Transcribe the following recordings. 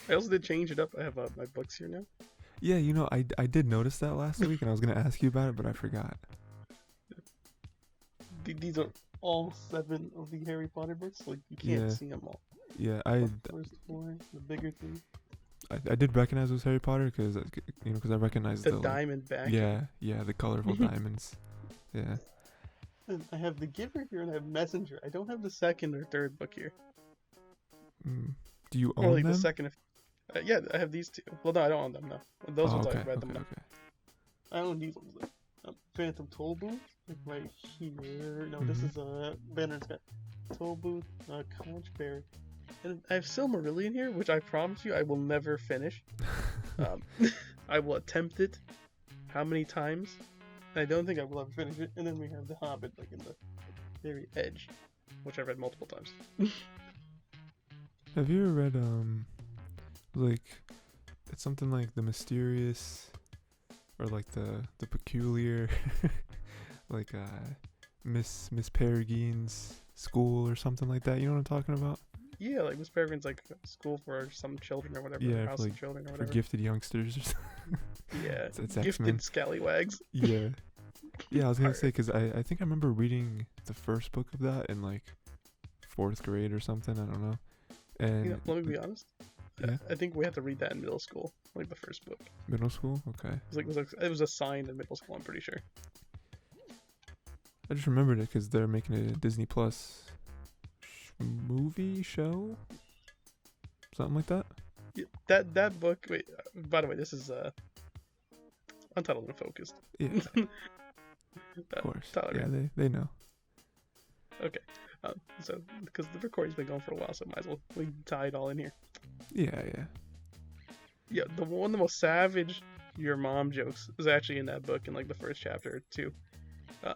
I also did change it up. I have my books here now. Yeah, I did notice that last week, and I was gonna ask you about it, but I forgot. These are all 7 of the Harry Potter books. Like you can't Yeah, see them all. yeah. The first 4, the bigger 3, I did recognize it was Harry Potter because because I recognized the the like diamond backing. yeah the colorful diamonds. Yeah. And I have the Giver here, and I have Messenger. I don't have the second or third book here, Mm. Do you or own like the them? second. Yeah, I have these 2. Well, no, I don't own them. No, those Oh, ones okay, I've read them. okay, No, okay. I own these ones though. Phantom Toll Booth, like right here. No, this Mhm. is Banner's got Toll Booth, Conch Bear, and I have Silmarillion here, which I promise you I will never finish. Um, I will attempt it how many times? I don't think I will ever finish it. And then we have The Hobbit, like in the very edge, which I've read multiple times. Have you ever read like it's something like the mysterious or like the peculiar like Miss Peregrine's school or something like that? You know what I'm talking about? Yeah, like Miss Peregrine's like school for some children or whatever, Yeah, house for, of like children or for whatever. gifted youngsters or something. Yeah, It's gifted X-Men. scallywags. Yeah. Yeah, I was gonna say Alright. because I think I remember reading the first book of that in like fourth grade or something. I don't know. And Let me be honest. yeah, I think we had to read that in middle school, like the first book. middle school. Okay, It was assigned in middle school. I'm pretty sure. I just remembered it because they're making a Disney Plus movie show, something like that. Yeah, that book. Wait, by the way, this is untitled, unfocused. Yeah, of course. Tyler. Yeah, they know. Okay. So because the recording's been going for a while, so might as well we tie it all in here. Yeah, yeah. Yeah, the most savage your mom jokes is actually in that book in like the first chapter or 2.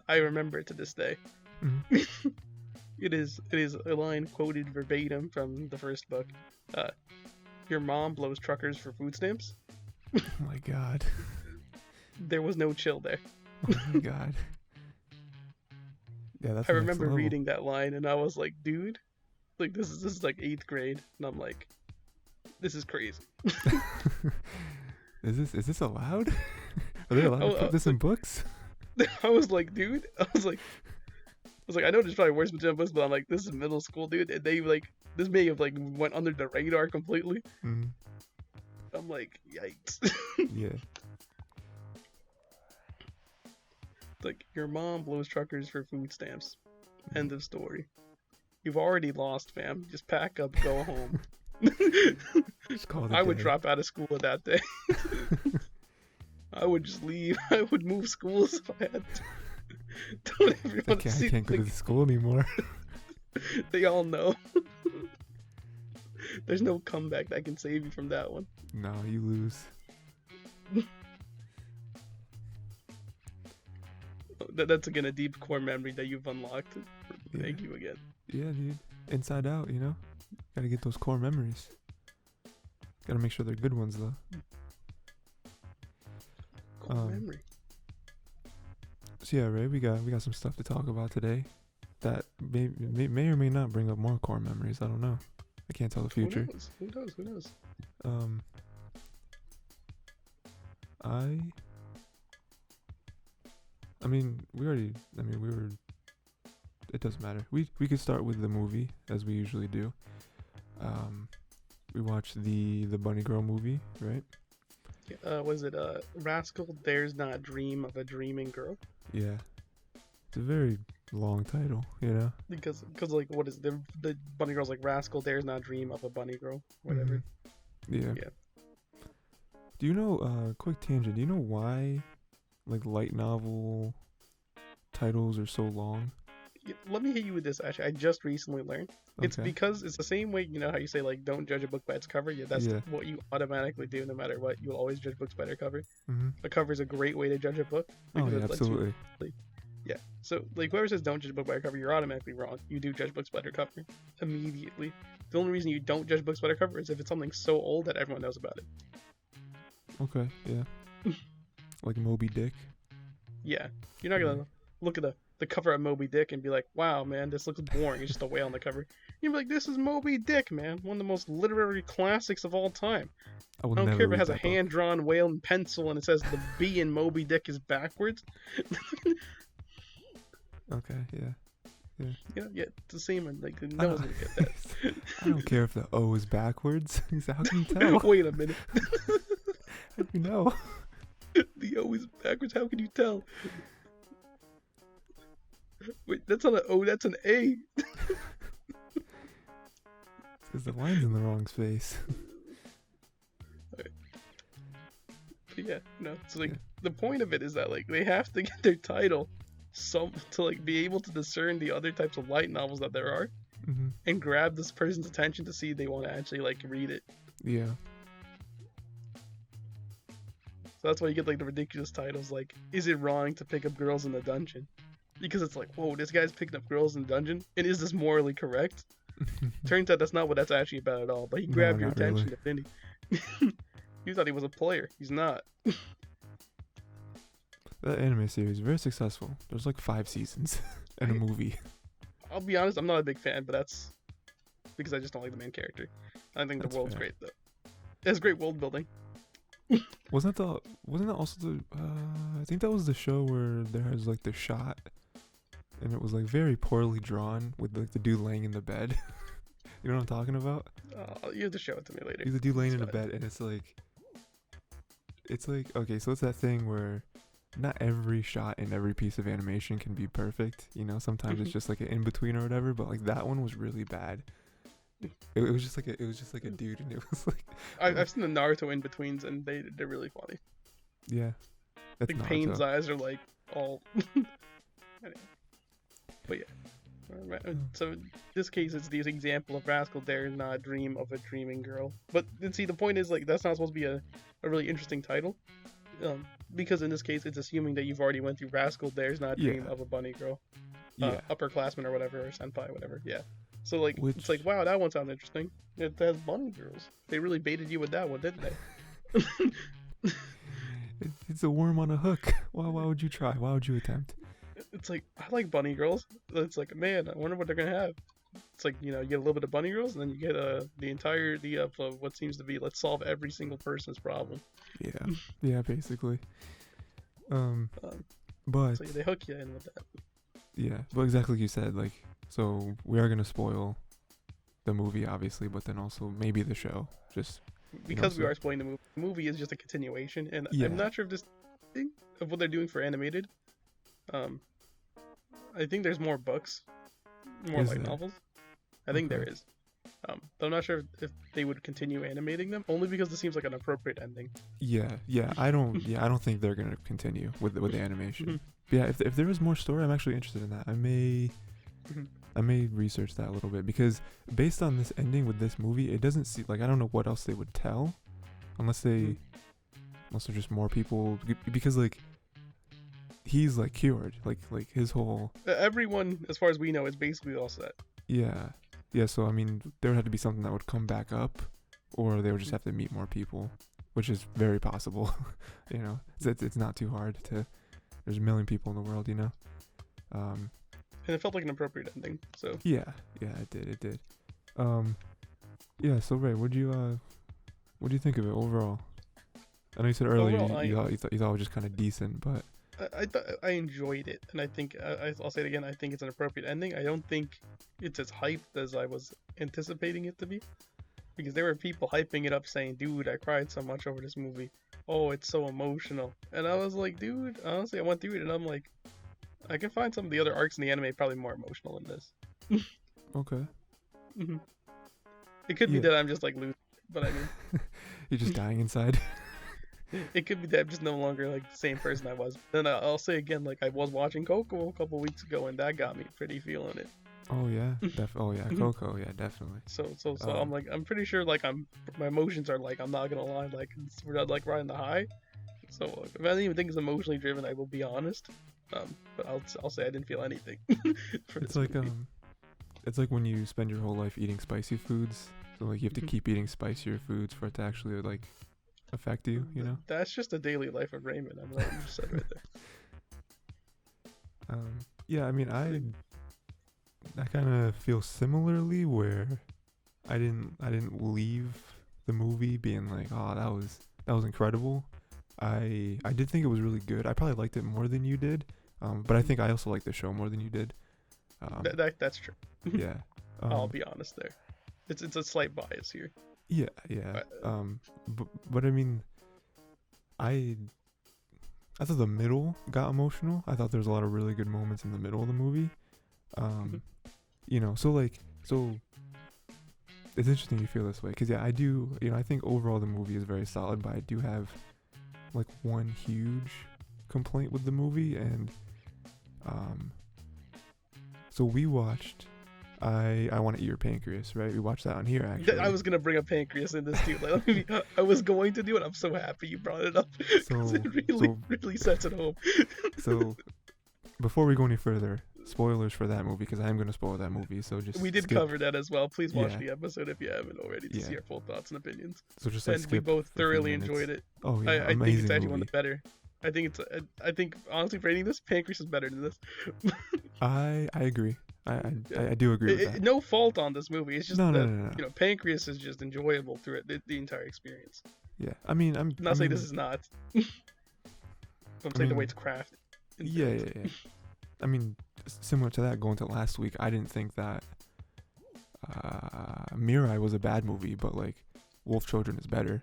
I remember it to this day. Mm-hmm. It is a line quoted verbatim from the first book. Uh, your mom blows truckers for food stamps. Oh my god. There was no chill there. Oh my god. Yeah, that's I the next remember level. reading that line and I was like, dude, like this is like 8th grade, and I'm like, this is crazy. Is this allowed? Are they allowed to put this in books? I was like, dude, I know there's probably worse material books, but I'm like, this is middle school, dude. And they like this may have like went under the radar completely. Mm. I'm like, yikes. Yeah. Like your mom blows truckers for food stamps. End of story. You've already lost, fam. Just pack up, go home. Just call it a I would day. drop out of school that day. I would just leave. I would move schools if I had to. Don't everyone I see? can't go to Like, the school anymore. they all know. There's no comeback that can save you from that one. No, you lose. That's again a deep core memory that you've unlocked. Yeah. Thank you again. Yeah, dude. Inside out, you know? Gotta get those core memories. Gotta make sure they're good ones, though. Core memory. So yeah, Ray, we got some stuff to talk about today that may or may not bring up more core memories. I don't know. I can't tell the future. Who knows? Who knows? I mean, we were. It doesn't matter. We could start with the movie as we usually do. We watched the Bunny Girl movie, right? Was it Rascal Dares Not Dream of a Dreaming Girl? Yeah. It's a very long title, you know? Because like what is it? The bunny girl's like Rascal Dares Not Dream of a Bunny Girl, whatever. Yeah. Do you know? Quick tangent. Do you know why, like, light novel titles are so long? Let me hit you with this. Actually, I just recently learned it's because it's the same way. You know how you say like don't judge a book by its cover. Yeah, that's what you automatically do no matter what. You'll always judge books by their cover. Mm-hmm. A cover is a great way to judge a book. Oh yeah, absolutely. Yeah. So like whoever says don't judge a book by a cover, you're automatically wrong. You do judge books by their cover immediately. The only reason you don't judge books by their cover is if it's something so old that everyone knows about it. Okay. Yeah. Like Moby Dick. Yeah. You're not gonna look at the cover of Moby Dick and be like, wow, man, this looks boring. It's just a whale on the cover. You'd be like, this is Moby Dick, man. One of the most literary classics of all time. I will I don't never care if it read has a that book. hand-drawn whale and pencil and it says the B in Moby Dick is backwards. Okay, yeah. Yeah, it's the same. Like, I no one's don't, gonna get that. I don't care if the O is backwards. How can you tell? Wait a minute. How do you know? The O is backwards. How can you tell? Wait, that's not an O. That's an A. Because the line's in the wrong space. But yeah, so like Yeah. the point of it is that like they have to get their title to like be able to discern the other types of light novels that there are Hmm. and grab this person's attention to see if they want to actually like read it. Yeah. So that's why you get like the ridiculous titles like "Is it wrong to pick up girls in the dungeon?" Because it's like, whoa, this guy's picking up girls in the dungeon, and is this morally correct? Turns out that's not what that's actually about at all. But he No, grabbed your not attention, really. didn't he? You thought he was a player. He's not. That anime series is very successful. There's like 5 seasons and a movie. I'll be honest, I'm not a big fan, but that's because I just don't like the main character. I think That's the world's fair. great though. It has great world building. Wasn't that also the I think that was the show where there was like the shot and it was like very poorly drawn with like the dude laying in the bed. You know what I'm talking about? You have to show it to me later. He's the dude laying in It's the bed and it's like okay, so it's that thing where not every shot in every piece of animation can be perfect, you know, sometimes it's Mhm. just like an in between or whatever, but like that one was really bad. It was just like a dude and it was like I've seen the Naruto in betweens and they're really funny. yeah. That's Like Naruto. Pain's eyes are like all. Anyway. But yeah. Alright, so in this case, it's the example of Rascal Dare not dream of a dreaming girl. But then see, the point is like that's not supposed to be a really interesting title, because in this case, it's assuming that you've already went through Rascal Dare's not dream Yeah. of a bunny girl, Yeah. upperclassman or whatever, or senpai, whatever. Yeah. So like, Which- it's like, wow, that one sounds interesting. It has bunny girls. They really baited you with that one, didn't they? It's a worm on a hook. Why would you try? Why would you attempt? It's like, I like bunny girls. It's like, man, I wonder what they're gonna have. It's like, you get a little bit of bunny girls, and then you get the entirety of what seems to be, let's solve every single person's problem. Yeah. Yeah, basically. But So they hook you in with that. yeah, but exactly like you said, like, so we are gonna spoil the movie, obviously, but then also maybe the show. Just Because we so- are spoiling the movie. The movie is just a continuation, and Yeah. I'm not sure if this thing of what they're doing for animated. I think there's more books, more Is light there? novels. I think there Okay. is. But I'm not sure if they would continue animating them, only because this seems like an appropriate ending. yeah. I don't think they're gonna continue with the animation. Mhm. But yeah, if there was more story, I'm actually interested in that. Mhm. I may research that a little bit because based on this ending with this movie, it doesn't seem like I don't know what else they would tell, unless Mhm. there's just more people because like he's like cured, like his whole Everyone, as far as we know, is basically all set. yeah. So I mean, there would have to be something that would come back up, or they would just have to meet more people, which is very possible. You know, it's not too hard to. There's a million people in the world, you know. And it felt like an appropriate ending. So Yeah, it did. Yeah. So Ray, what do you think of it overall? I know you said earlier Overall, you thought it was just kind of decent, but I thought I enjoyed it, and I think I'll say it again. I think it's an appropriate ending. I don't think it's as hyped as I was anticipating it to be, because there were people hyping it up, saying, "Dude, I cried so much over this movie. Oh, it's so emotional." And I was like, "Dude, honestly, I went through it, and I'm like, I can find some of the other arcs in the anime probably more emotional than this." okay. hmm It could be Yeah. that I'm just like losing, but I mean, You're just dying inside. it could be that I'm just no longer like the same person I was. Then I'll say again, like I was watching Coco a couple weeks ago, and that got me pretty feeling it. Oh yeah, Coco, yeah, definitely. So I'm Um, like, I'm pretty sure like my emotions are like, I'm not gonna lie, like we're not like riding the high. So if I don't even think it's emotionally driven, I will be honest. But I'll say I didn't feel anything. For It's this like movie. it's like when you spend your whole life eating spicy foods, so like you have to Mhm. keep eating spicier foods for it to actually like affect you, you know. That's just the daily life of Rayman. I mean, what you just said right there. Yeah, I mean, kind of feel similarly, where I didn't leave the movie being like, oh, that was incredible. I did think it was really good. I probably liked it more than you did, but I think I also liked the show more than you did. That's true. Yeah. I'll be honest there. It's a slight bias here. Yeah. But I mean, I thought the middle got emotional. I thought there was a lot of really good moments in the middle of the movie. So it's interesting you feel this way, because I do, I think overall the movie is very solid, but I do have like one huge complaint with the movie. And so we watched I Want to Eat Your Pancreas, right? We watched that on here, actually. I was gonna bring up Pancreas in this too. I was going to do it. I'm so happy you brought it up, because it really sets it home. So before we go any further, spoilers for that movie, because I am going to spoil that movie. So we did cover that as well. Please watch the episode if you haven't already to see our full thoughts and opinions. So just and we both thoroughly enjoyed it. Oh yeah, I think it's actually one of the better. I think honestly, for rating this, Pancreas is better than this. I agree. I do agree with that. No fault on this movie. It's just no. Pancreas is just enjoyable through the entire experience. Yeah, I mean, I'm not saying this is not. I'm saying the way it's crafted. Yeah. I mean, similar to that, going to last week, I didn't think that Mirai was a bad movie, but like Wolf Children is better.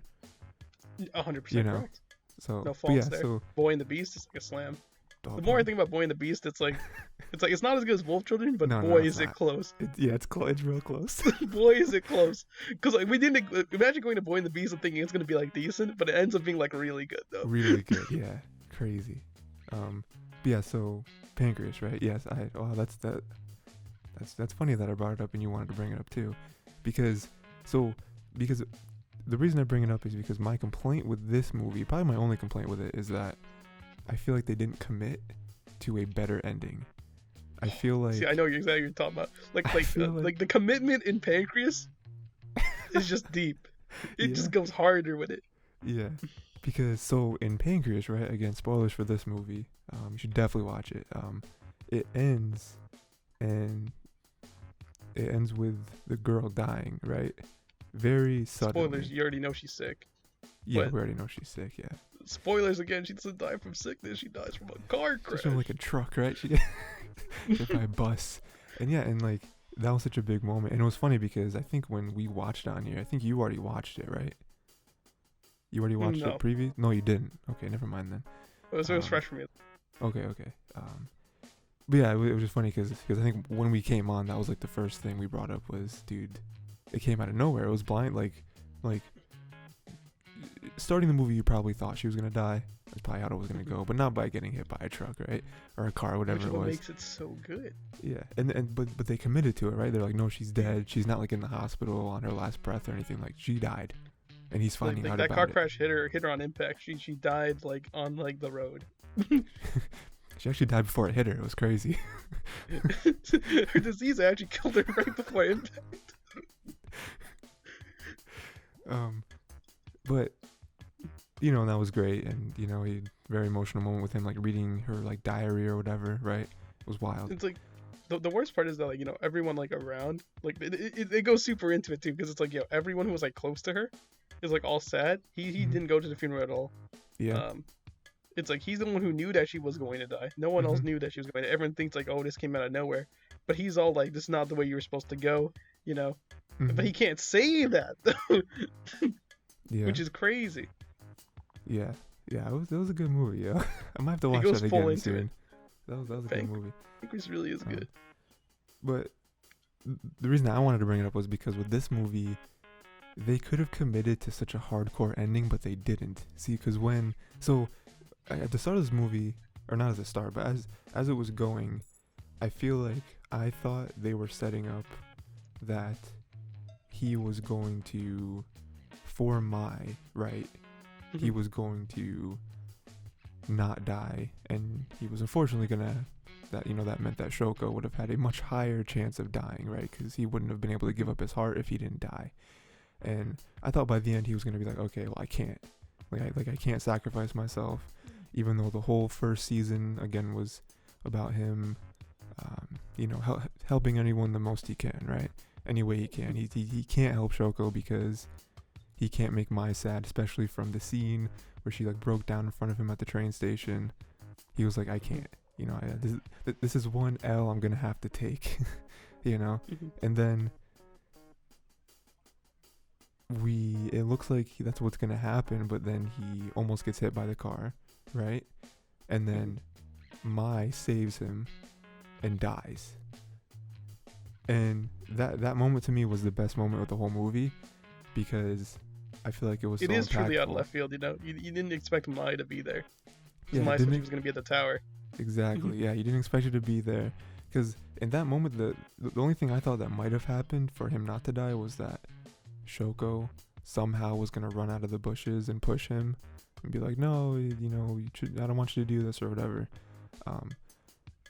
100% correct. So no faults there. So, Boy and the Beast is like a slam. The more I think about Boy and the Beast, it's not as good as Wolf Children, but boy is it close. It's real close. Boy is it close. Because like we didn't imagine going to Boy and the Beast and thinking it's gonna be like decent, but it ends up being like really good though. Really good, yeah, crazy. So Pancreas, right? Yes, that's funny that I brought it up and you wanted to bring it up too, because the reason I bring it up is because my complaint with this movie, probably my only complaint with it, is that I feel like they didn't commit to a better ending. I feel like... See, I know exactly what you're talking about. Like the commitment in Pancreas is just deep. It just goes harder with it. Yeah. Because, so, in Pancreas, right, again, spoilers for this movie, you should definitely watch it. It ends with the girl dying, right? Very suddenly. Spoilers, you already know she's sick. Yeah, we already know she's sick, yeah. Spoilers again, she doesn't die from sickness, she dies from a car crash. She's from like a truck, right? She gets hit by a bus. And like, that was such a big moment. And it was funny because I think when we watched on here, I think you already watched it, right? You already watched it previous? No, you didn't. Okay, never mind then. It was fresh for me. Okay. But yeah, it was just funny because I think when we came on, that was like the first thing we brought up was, dude, it came out of nowhere. It was blind, like starting the movie, you probably thought she was gonna die. That's probably how it was gonna go, but not by getting hit by a truck, right, or a car, whatever it was. What makes it so good? Yeah, but they committed to it, right? They're like, no, she's dead. She's not like in the hospital on her last breath or anything. Like, she died, and he's finding out about it. That car crash hit her on impact. She died like on like the road. She actually died before it hit her. It was crazy. Her disease actually killed her right before impact. But that was great, and a very emotional moment with him, like reading her like diary or whatever, right? It was wild. It's like the worst part is that like everyone like around, like it goes super into it too, because it's like everyone who was like close to her is like all sad. He didn't go to the funeral at all. Yeah. It's like he's the one who knew that she was going to die. No one else knew that she was going to. Everyone thinks like, oh, this came out of nowhere, but he's all like, this is not the way you were supposed to go, But he can't say that though. Yeah. Which is crazy. Yeah, it was a good movie, yo. I might have to watch that again soon. That was a good movie. Pancreas really is good. But the reason I wanted to bring it up was because with this movie, they could have committed to such a hardcore ending, but they didn't. See, because at the start of this movie, or not at the start, but as it was going, I feel like I thought they were setting up that he was going to, for Mai, right? He was going to not die, and he was unfortunately that meant that Shoko would have had a much higher chance of dying, right? Because he wouldn't have been able to give up his heart if he didn't die. And I thought by the end he was going to be like, okay, well, I can't. I can't sacrifice myself, even though the whole first season, again, was about him helping anyone the most he can, right? Any way he can. He can't help Shoko because he can't make Mai sad, especially from the scene where she like broke down in front of him at the train station. He was like, I can't, this is one L I'm gonna have to take, and then it looks like that's what's gonna happen, but then he almost gets hit by the car, right? And then Mai saves him and dies. And that moment to me was the best moment of the whole movie, because I feel like it was so impactful. Truly out of left field, you didn't expect Mai to be there. Yeah, Mai said she was going to be at the tower. Exactly, yeah, you didn't expect her to be there. Because in that moment, the only thing I thought that might have happened for him not to die was that Shoko somehow was going to run out of the bushes and push him and be like, no, I don't want you to do this or whatever.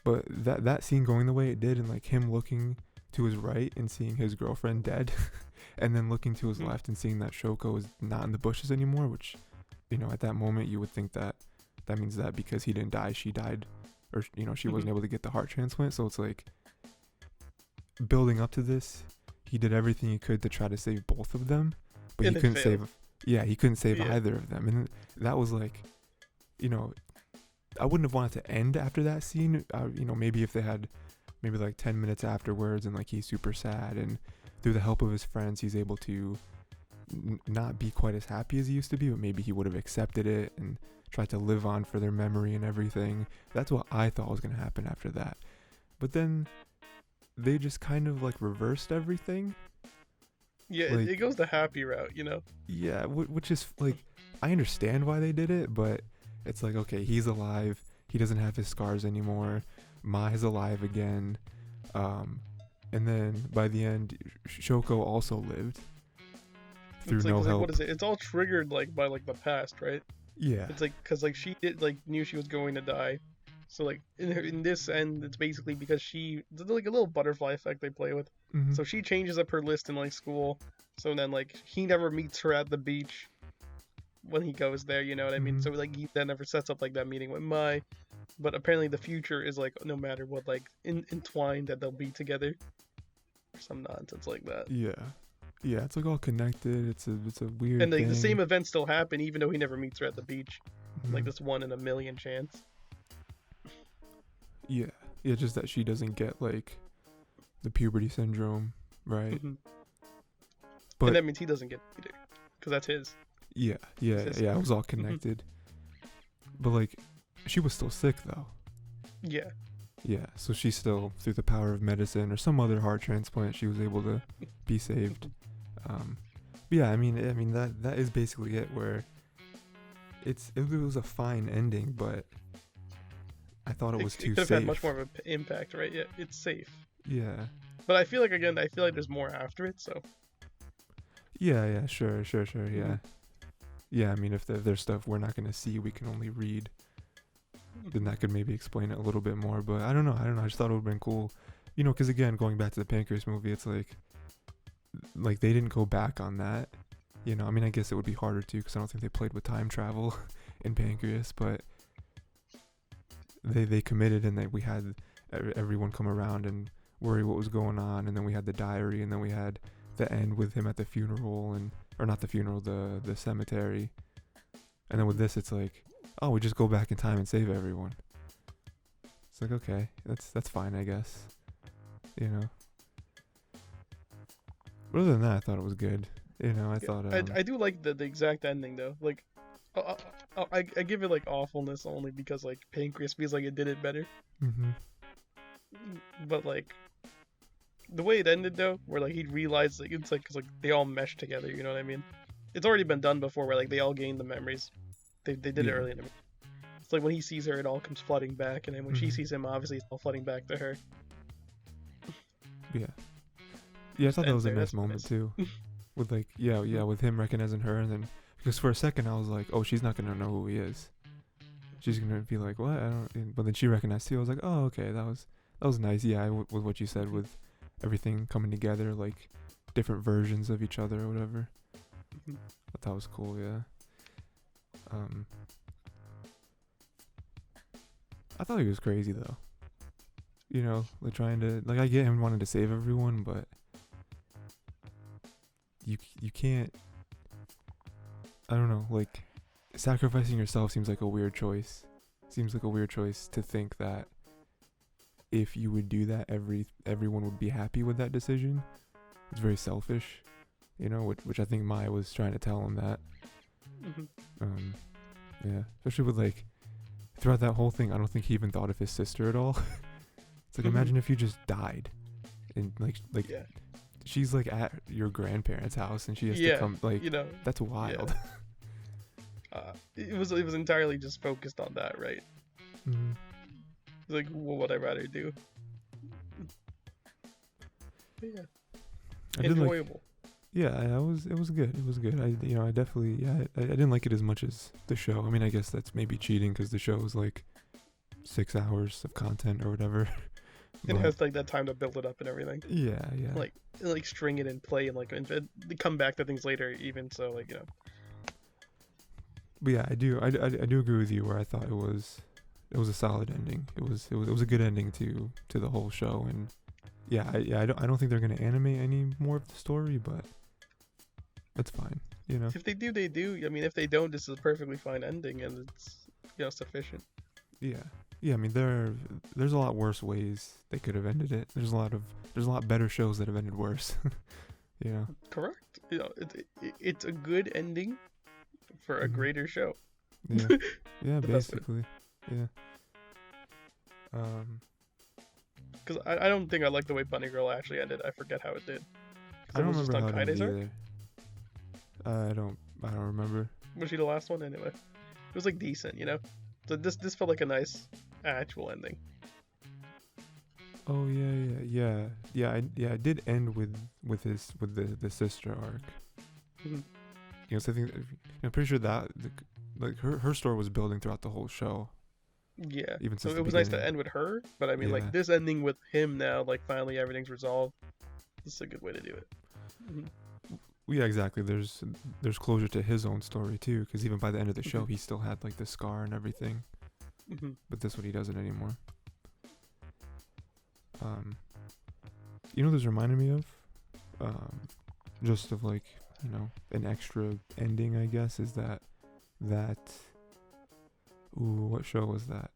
But that scene going the way it did, and like him looking to his right and seeing his girlfriend dead, and then looking to his left and seeing that Shoko is not in the bushes anymore, which, at that moment you would think that means that because he didn't die, she died, or, she wasn't able to get the heart transplant. So it's like, building up to this, he did everything he could to try to save both of them, but he couldn't save either of them. And that was like, I wouldn't have wanted to end after that scene. Maybe if they had maybe like 10 minutes afterwards and like he's super sad, and through the help of his friends he's able to not be quite as happy as he used to be, but maybe he would have accepted it and tried to live on for their memory and everything. That's what I thought was going to happen after that. But then they just kind of like reversed everything. Yeah, like, it goes the happy route, Yeah, which is like, I understand why they did it, but it's like, okay, he's alive, he doesn't have his scars anymore, Mai's alive again, and then by the end, Shoko also lived through no help. What is it? It's all triggered like by like the past, right? Yeah. It's like because like she knew she was going to die, so like in this end, it's basically because there's like a little butterfly effect they play with. Mm-hmm. So she changes up her list in like school, so then like he never meets her at the beach when he goes there, you know what I mean? So like he then never sets up like that meeting with Mai, but apparently the future is like no matter what, like entwined that they'll be together, or some nonsense like that. Yeah, it's like all connected. It's a weird and like thing. The same events still happen even though he never meets her at the beach. Like this 1 in a million chance. Yeah, just that she doesn't get like the puberty syndrome, right? But and that means he doesn't get it either, because that's his. Yeah, it was all connected. But like, she was still sick though. Yeah, so she still, through the power of medicine or some other heart transplant, she was able to be saved. Yeah, I mean that is basically it. Where it was a fine ending, but I thought it was too safe. It could have had much more of an impact, right? Yeah, it's safe. Yeah. But I feel like there's more after it, so. Yeah, sure, yeah. Yeah, I mean, if there's stuff we're not going to see, we can only read, then that could maybe explain it a little bit more. But I don't know. I just thought it would have been cool. Because again, going back to the Pancreas movie, it's like they didn't go back on that. I mean, I guess it would be harder to, because I don't think they played with time travel in Pancreas, but they committed, and we had everyone come around and worry what was going on, and then we had the diary, and then we had the end with him at the funeral, or not the funeral, the cemetery. And then with this, it's like, oh, we just go back in time and save everyone. It's like, okay, that's fine, I guess. But other than that, I thought it was good. I thought I do like the exact ending though. Like, I give it like awfulness only because like Pancreas feels like it did it better. But like, the way it ended though, where like he realized like it's like because like they all mesh together, you know what I mean? It's already been done before, where like they all gain the memories. They did it early in the movie. It's like when he sees her, it all comes flooding back, and then when she sees him, obviously it's all flooding back to her. Yeah, I thought that was a nice moment too, with like with him recognizing her, and then because for a second I was like, oh, she's not gonna know who he is. She's gonna be like, what? I don't. But then she recognized too. I was like, oh, okay, that was nice. Yeah, with what you said, with everything coming together, like different versions of each other or whatever. I thought that was cool. Yeah. I thought he was crazy though. you know, like trying to, like, I get him wanting to save everyone, but you can't, I don't know, like, sacrificing yourself seems like a weird choice. Seems like a weird choice to think that if you would do that, everyone would be happy with that decision. It's very selfish, you know, which I think Mai was trying to tell him that. Mm-hmm. Yeah, especially with, like, throughout that whole thing, I don't think he even thought of his sister at all. It's like, imagine if you just died, and like Yeah. she's like at your grandparents' house, and she has Yeah, to come. Like, you know, that's wild. it was entirely just focused on that, right? Mhm. Like, what would I rather do? But yeah, I did like, enjoyable. yeah, it was good. It was good. I definitely, I didn't like it as much as the show. I mean, I guess that's maybe cheating because the show is like 6 hours of content or whatever. It But, has like that time to build it up and everything. yeah. Like string it and play and like and come back to things later. Even so, like, you know. But yeah, I do agree with you where I thought it was a solid ending. It was a good ending to the whole show, and yeah, I don't think they're gonna animate any more of the story, but that's fine, you know. If they do, they do. I mean, if they don't, this is a perfectly fine ending, and it's, you know, sufficient. Yeah. Yeah, I mean there's a lot worse ways they could have ended it. There's a lot better shows that have ended worse. You know. Correct. You know, it's a good ending for a Mhm. greater show. Yeah. Yeah, The best way. basically. Yeah. Because I don't think I like the way Bunny Girl actually ended. I forget how it did. 'Cause I it don't was just remember on how it ended Kaide's arc? either. I don't remember. Was she the last one anyway? It was like decent, you know. So this felt like a nice actual ending. Oh yeah. I did end with the sister arc. Mhm. You know, so I think I'm pretty sure that like her story was building throughout the whole show. Yeah. Even So since it the was nice to beginning. end with her, but I mean, Yeah. like this ending with him now, like finally everything's resolved. This is a good way to do it. Mhm. Yeah, exactly. There's closure to his own story too, because even by the end of the show, Mhm. he still had like the scar and everything. Mhm. But this one, he doesn't anymore. You know, what this reminded me of, just of like, you know, an extra ending, I guess, is that. Ooh, what show was that?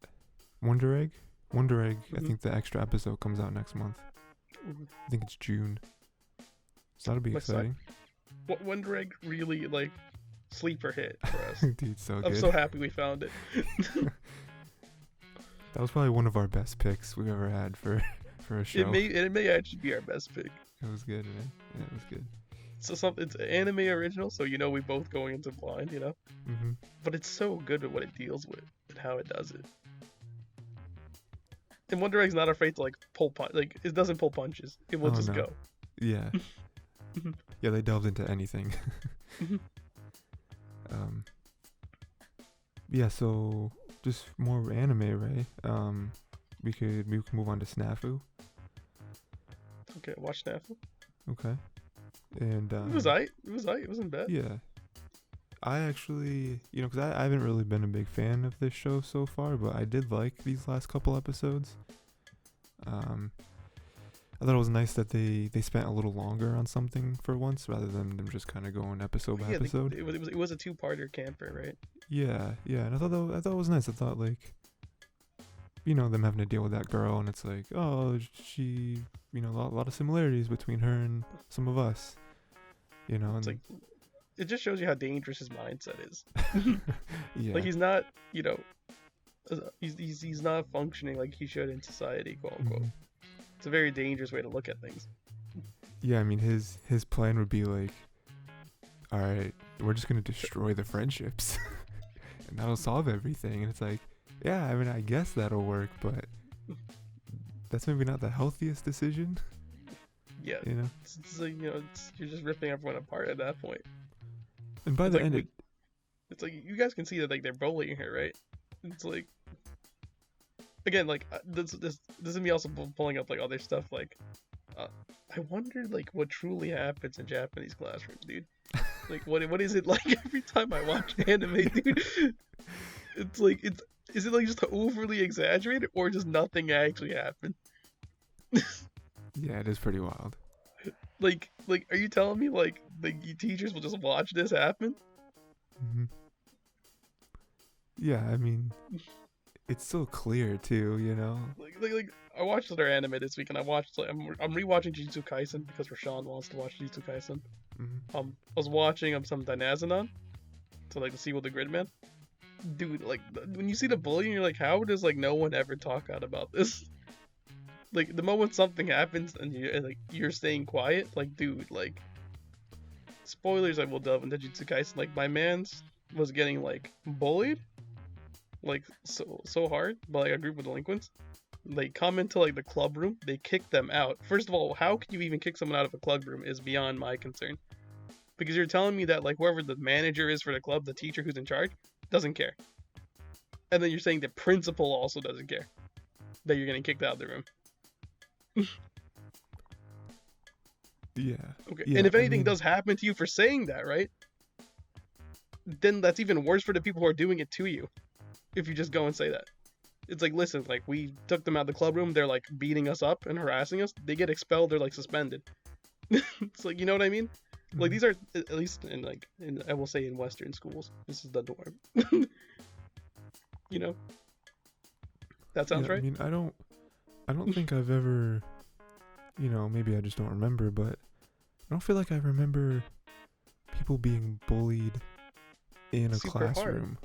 Wonder Egg. Wonder Egg. I Mhm. think the extra episode comes out next month. Mhm. I think it's June. So that'll be I'm exciting. Wonder Egg really like sleeper hit for us. Dude, so I'm good. so happy we found it. That was probably one of our best picks we've ever had for a show. It may actually be our best pick. It was good, man. Yeah, it was good. So it's an anime original, so you know we both going into blind, you know. Mm-hmm. But it's so good at what it deals with and how it does it. And Wonder Egg's not afraid to like pull like it doesn't pull punches. It will Oh, just no. go. Yeah. Yeah, they delved into anything. Mhm. Yeah, so just more anime, right? We could move on to SNAFU. Okay, watch SNAFU. Okay. And It was aight. It wasn't bad. yeah. I actually, you know, because I haven't really been a big fan of this show so far, but I did like these last couple episodes. I thought it was nice that they spent a little longer on something for once, rather than them just kind of going episode by Yeah, episode. it was a two-parter camper, right? Yeah, and I thought it was nice. I thought, like, you know, them having to deal with that girl, and it's like, oh, she, you know, a lot of similarities between her and some of us, you know. It's And like it just shows you how dangerous his mindset is. yeah, Like he's not, you know, he's not functioning like he should in society, quote unquote. mhm. It's a very dangerous way to look at things. Yeah. I mean, his plan would be like, all right, we're just gonna destroy the friendships, and that'll solve everything. And it's like, yeah, I mean, I guess that'll work, but that's maybe not the healthiest decision, Yeah, you know. it's like, you know, you're just ripping everyone apart at that point. And by It's the like, end, it's like you guys can see that like they're bullying her, right? It's like, again, like this is me also pulling up like other stuff. Like, I wonder like what truly happens in Japanese classrooms, dude. Like, what is it like every time I watch anime, dude? It's like is it like just overly exaggerated or just nothing actually happened? Yeah, it is pretty wild. Like, are you telling me like the teachers will just watch this happen? Hmm. Yeah, I mean, it's so clear too, you know. Like I watched another anime this week, and I'm rewatching Jujutsu Kaisen because Rashawn wants to watch Jujutsu Kaisen. Hmm. I was watching some Dynazenon to like see what the Gridman. Dude, like when you see the bullying, you're like, how does like no one ever talk out about this? Like the moment something happens and you're staying quiet, like dude, like spoilers. I will delve into Jujutsu Kaisen. Like my man's was getting like bullied, like so hard by like a group of delinquents. They come into like the club room, they kick them out. First of all, how can you even kick someone out of a club room is beyond my concern. Because you're telling me that like whoever the manager is for the club, the teacher who's in charge, doesn't care. And then you're saying the principal also doesn't care that you're getting kicked out of the room. Yeah. Okay. Yeah, And if I anything mean, does happen to you for saying that, right? Then that's even worse for the people who are doing it to you. If you just go and say that. It's like, listen, like we took them out of the club room, they're like beating us up and harassing us. They get expelled, they're like suspended. It's like, you know what I mean? Like mhm. these are at least in I will say in Western schools, this is the norm. You know? That Yeah, sounds I right? mean, I don't think I've ever, maybe I just don't remember, but I don't feel like I remember people being bullied in a Super hard. classroom,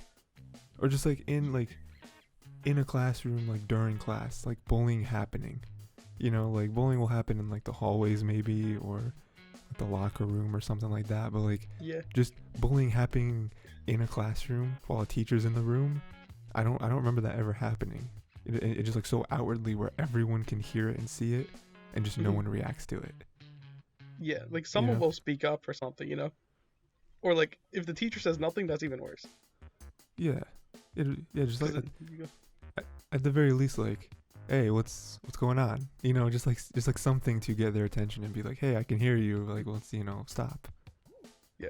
or just like in a classroom, like during class, like bullying happening. Like bullying will happen in like the hallways maybe, or the locker room or something like that. But like Yeah. just bullying happening in a classroom while a teacher's in the room, I don't remember that ever happening. It just like so outwardly where everyone can hear it and see it, and just no Hmm. one reacts to it. Yeah, like You someone know? will speak up for something, you know? Or like if the teacher says nothing, that's even worse. Yeah. Yeah, just like Because you go, at the very least, like, hey, what's going on? Just like something to get their attention and be like, hey, I can hear you. Like, let's stop. yeah.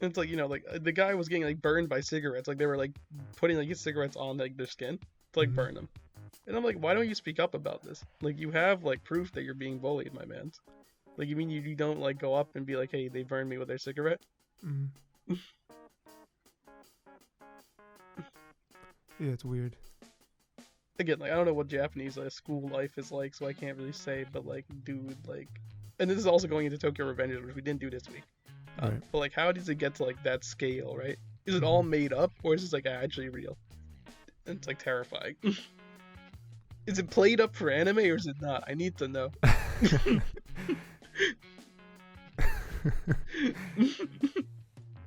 And it's like, like the guy was getting like burned by cigarettes. Like they were like putting like his cigarettes on like their skin to like Hmm. burn them. And I'm like, why don't you speak up about this? Like you have like proof that you're being bullied, my man. Like you mean you don't like go up and be like, hey, they burned me with their cigarette? Hmm. Yeah, it's weird. Again, like I don't know what Japanese school life is like, so I can't really say. But like, dude, like, and this is also going into Tokyo Revengers, which we didn't do this week. Right. But like, how does it get to like that scale, right? Is it all Hmm. made up, or is this like actually real? And it's like terrifying. Is it played up for anime, or is it not? I need to know.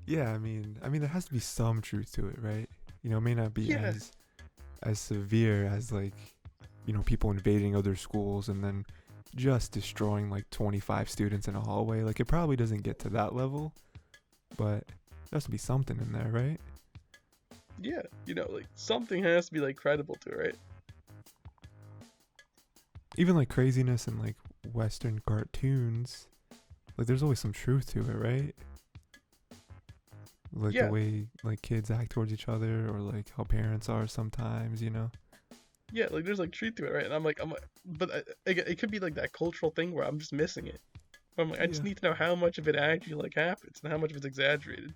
Yeah, I mean, there has to be some truth to it, right? It may not be Yeah, as severe as like, people invading other schools and then just destroying like 25 students in a hallway. Like, it probably doesn't get to that level, but there has to be something in there, right? yeah. Like something has to be like credible to it, right? Even like craziness in like Western cartoons, like there's always some truth to it, right? Like the Yeah, way like kids act towards each other, or like how parents are sometimes. yeah. Like there's like truth to it, right? And but it could be like that cultural thing where I'm just missing it. I'm like, I just Yeah. need to know how much of it actually like happens and how much of it's exaggerated.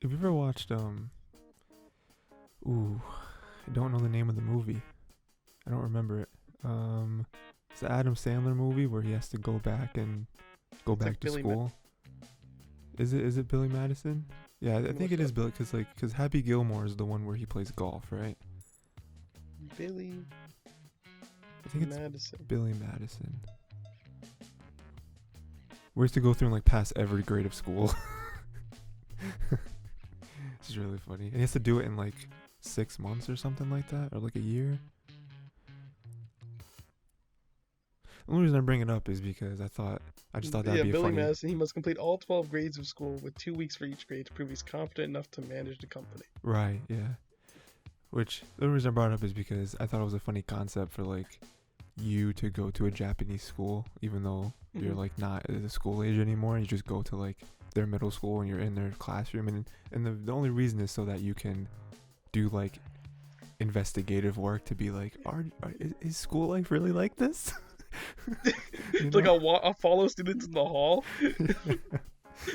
Have you ever watched ooh, I don't know the name of the movie. I don't remember it. It's the Adam Sandler movie where he has to go It's like back to Billy school. Is it Billy Madison? Yeah, I Let me think look it it is up. Billy, cause Happy Gilmore is the one where he plays golf, right? Billy I think it's Madison. Billy Madison. We have to go through and like pass every grade of school. It's really funny. And he has to do it in like 6 months or something like that, or like a year. The only reason I bring it up is because I just thought that'd Yeah, be a Billy funny. Madison. He must complete all 12 grades of school with 2 weeks for each grade to prove he's competent enough to manage the company. Right, yeah. Which the only reason I brought it up is because I thought it was a funny concept for like you to go to a Japanese school, even though you're Hmm. like not at the school age anymore. You just go to like their middle school and you're in their classroom, and the only reason is so that you can do like investigative work to be like, is school life really like this? It's like I'll follow students in the hall.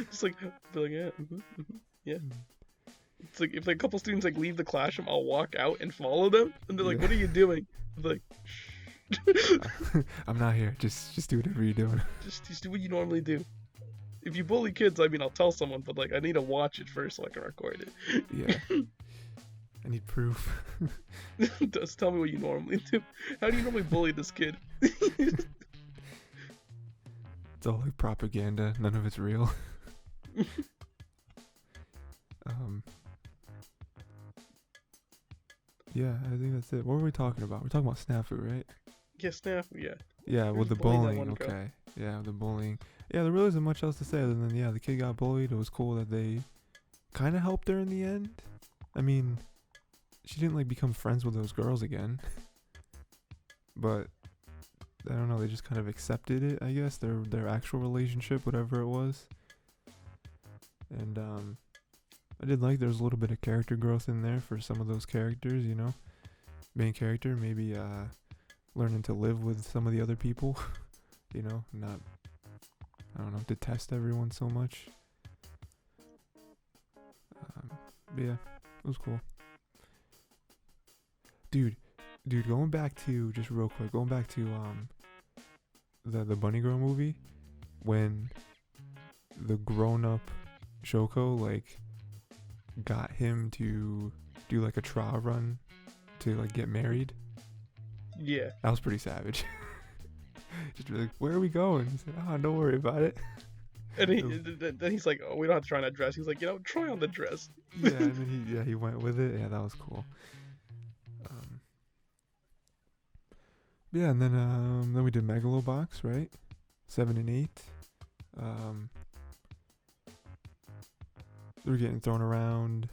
Just like be like, yeah, yeah. It's like if like, a couple students like leave the classroom, I'll walk out and follow them, and they're like, "What are you doing?" I'm like, shh. I'm not here. Just do whatever you're doing. Just do what you normally do. If you bully kids, I mean, I'll tell someone, but like I need to watch it first so I can record it. Yeah. I need proof. Just tell me what you normally do. How do you normally bully this kid? It's all like propaganda. None of it's real. Yeah, I think that's it. What were we talking about? We're talking about SNAFU, right? Yeah, SNAFU, yeah. Yeah, You're with the just bullying that bullying. one girl. Okay. Yeah, the bullying. Yeah, there really isn't much else to say other than, yeah, the kid got bullied. It was cool that they kind of helped her in the end. I mean, she didn't like become friends with those girls again. But I don't know, they just kind of accepted it, I guess, their actual relationship, whatever it was. And I did like there's a little bit of character growth in there for some of those characters, you know. Main character maybe learning to live with some of the other people, you know, not, I don't know, detest everyone so much. But yeah, it was cool. Dude, going back to, just real quick, going back to the Bunny Girl movie, when the grown-up Shoko like got him to do like a trial run to like get married. Yeah. That was pretty savage. Just like, where are we going? He said, oh, don't worry about it. And then he's like, oh, we don't have to try on that dress. He's like, try on the dress. Yeah, and then he went with it. Yeah, that was cool. Yeah, and then we did Megalo Box, right? 7 and 8. They're getting thrown around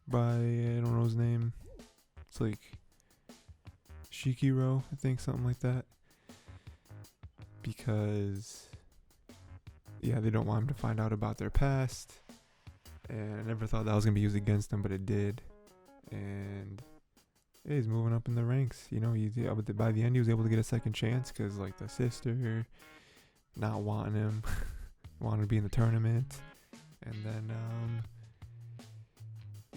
by, I don't know his name. It's like Shikiro, I think, something like that. Because, yeah, they don't want him to find out about their past. And I never thought that was going to be used against him, but it did. And yeah, he's moving up in the ranks. You know, by the end, he was able to get a second chance because, like, the sister not wanting him, wanting to be in the tournament. And then,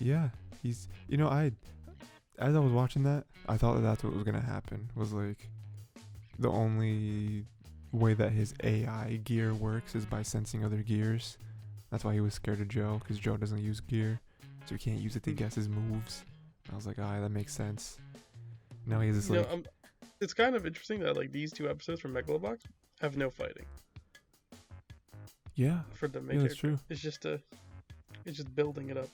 yeah, he's, you know, as I was watching that, I thought that that's what was going to happen. Was like, the only way that his AI gear works is by sensing other gears. That's why he was scared of Joe, because Joe doesn't use gear, so he can't use it to guess his moves. I was like, that makes sense. Now he has this like... it's kind of interesting that like these two episodes from Megalo Box have no fighting. Yeah. For the main that's true. It's just building it up.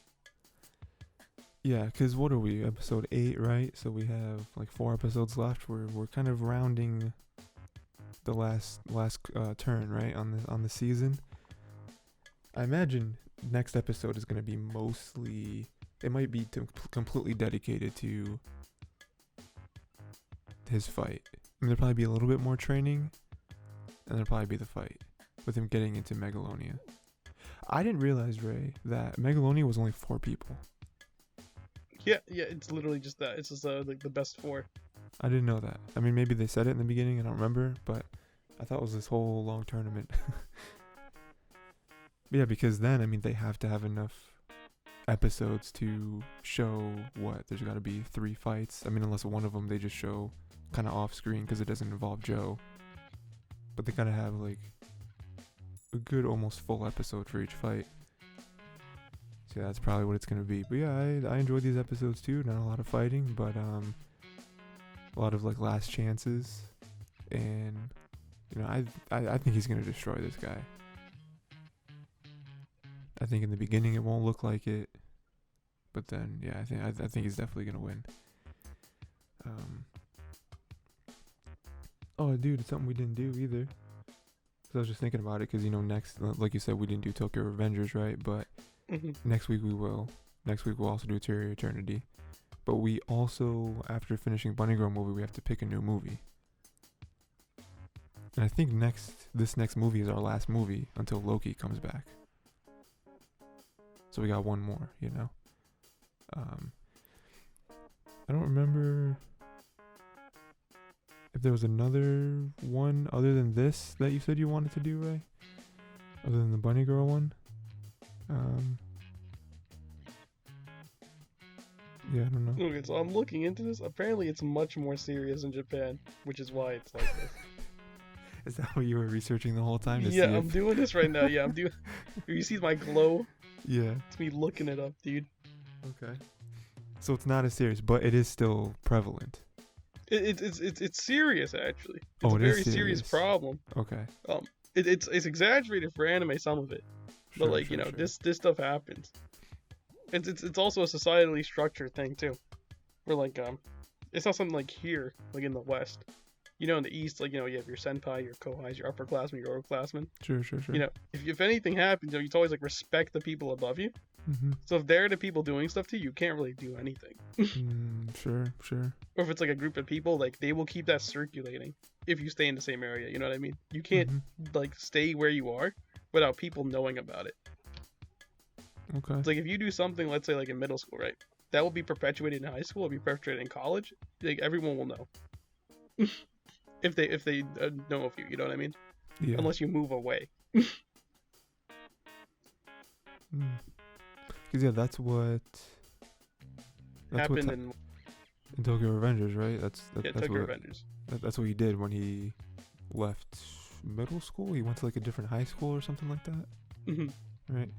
Yeah, because what are we? Episode 8, right? So we have like 4 episodes left. We're kind of rounding the last turn, right, on the season. I imagine next episode is going to be mostly... It might be completely dedicated to his fight. I mean, there'll probably be a little bit more training, and there'll probably be the fight with him getting into Megalonia. I didn't realize, Ray, that Megalonia was only 4 people. Yeah, it's literally just that. It's just like the best 4. I didn't know that. I mean, maybe they said it in the beginning, I don't remember, but I thought it was this whole long tournament. Yeah, because then, I mean, they have to have enough episodes to show what? There's got to be 3 fights. I mean, unless one of them they just show kind of off screen because it doesn't involve Joe. But they gotta have like a good almost full episode for each fight. So yeah, that's probably what it's gonna be. But yeah, I enjoyed these episodes too. Not a lot of fighting, but a lot of like last chances. And you know, I think he's gonna destroy this guy. I think in the beginning it won't look like it, but then yeah, I think he's definitely gonna win. Oh, dude, it's something we didn't do either. So I was just thinking about it because, you know, next, like you said, we didn't do Tokyo Revengers, right? But next week we will. Next week we'll also do Terror Eternity. But we also, after finishing Bunny Girl movie, we have to pick a new movie. And I think this next movie is our last movie until Loki comes back. So we got one more, you know. I don't remember if there was another one other than this that you said you wanted to do, Ray? Other than the bunny girl one? Yeah, I don't know. Okay, so I'm looking into this. Apparently, it's much more serious in Japan, which is why it's like this. Is that what you were researching the whole time? Yeah, I'm doing this right now. Yeah, I'm doing. You see my glow? Yeah. It's me looking it up, dude. Okay. So it's not as serious, but it is still prevalent. It's serious actually. It's Oh, a it is very serious problem. Okay. It's exaggerated for anime, some of it, but Sure, like sure, sure. this stuff happens. It's also a societally structured thing too, where like it's not something like here, like in the West. In the East, like you have your senpai, your kohais, your upperclassmen, your overclassmen. Sure. If anything happens, you always like respect the people above you. Mm-hmm. So if they're the people doing stuff to you, you can't really do anything. Sure. Or if it's like a group of people, like they will keep that circulating if you stay in the same area. You know what I mean? You can't like stay where you are without people knowing about it. Okay. It's like if you do something, let's say like in middle school, right? That will be perpetuated in high school, it'll be perpetuated in college. Like everyone will know. if they know of you, you know what I mean? Yeah. Unless you move away. Because that's what Happened in Tokyo Revengers, right? That's Tokyo Revengers. That's what he did when he left middle school. He went to like a different high school or something like that. Mm-hmm. Right.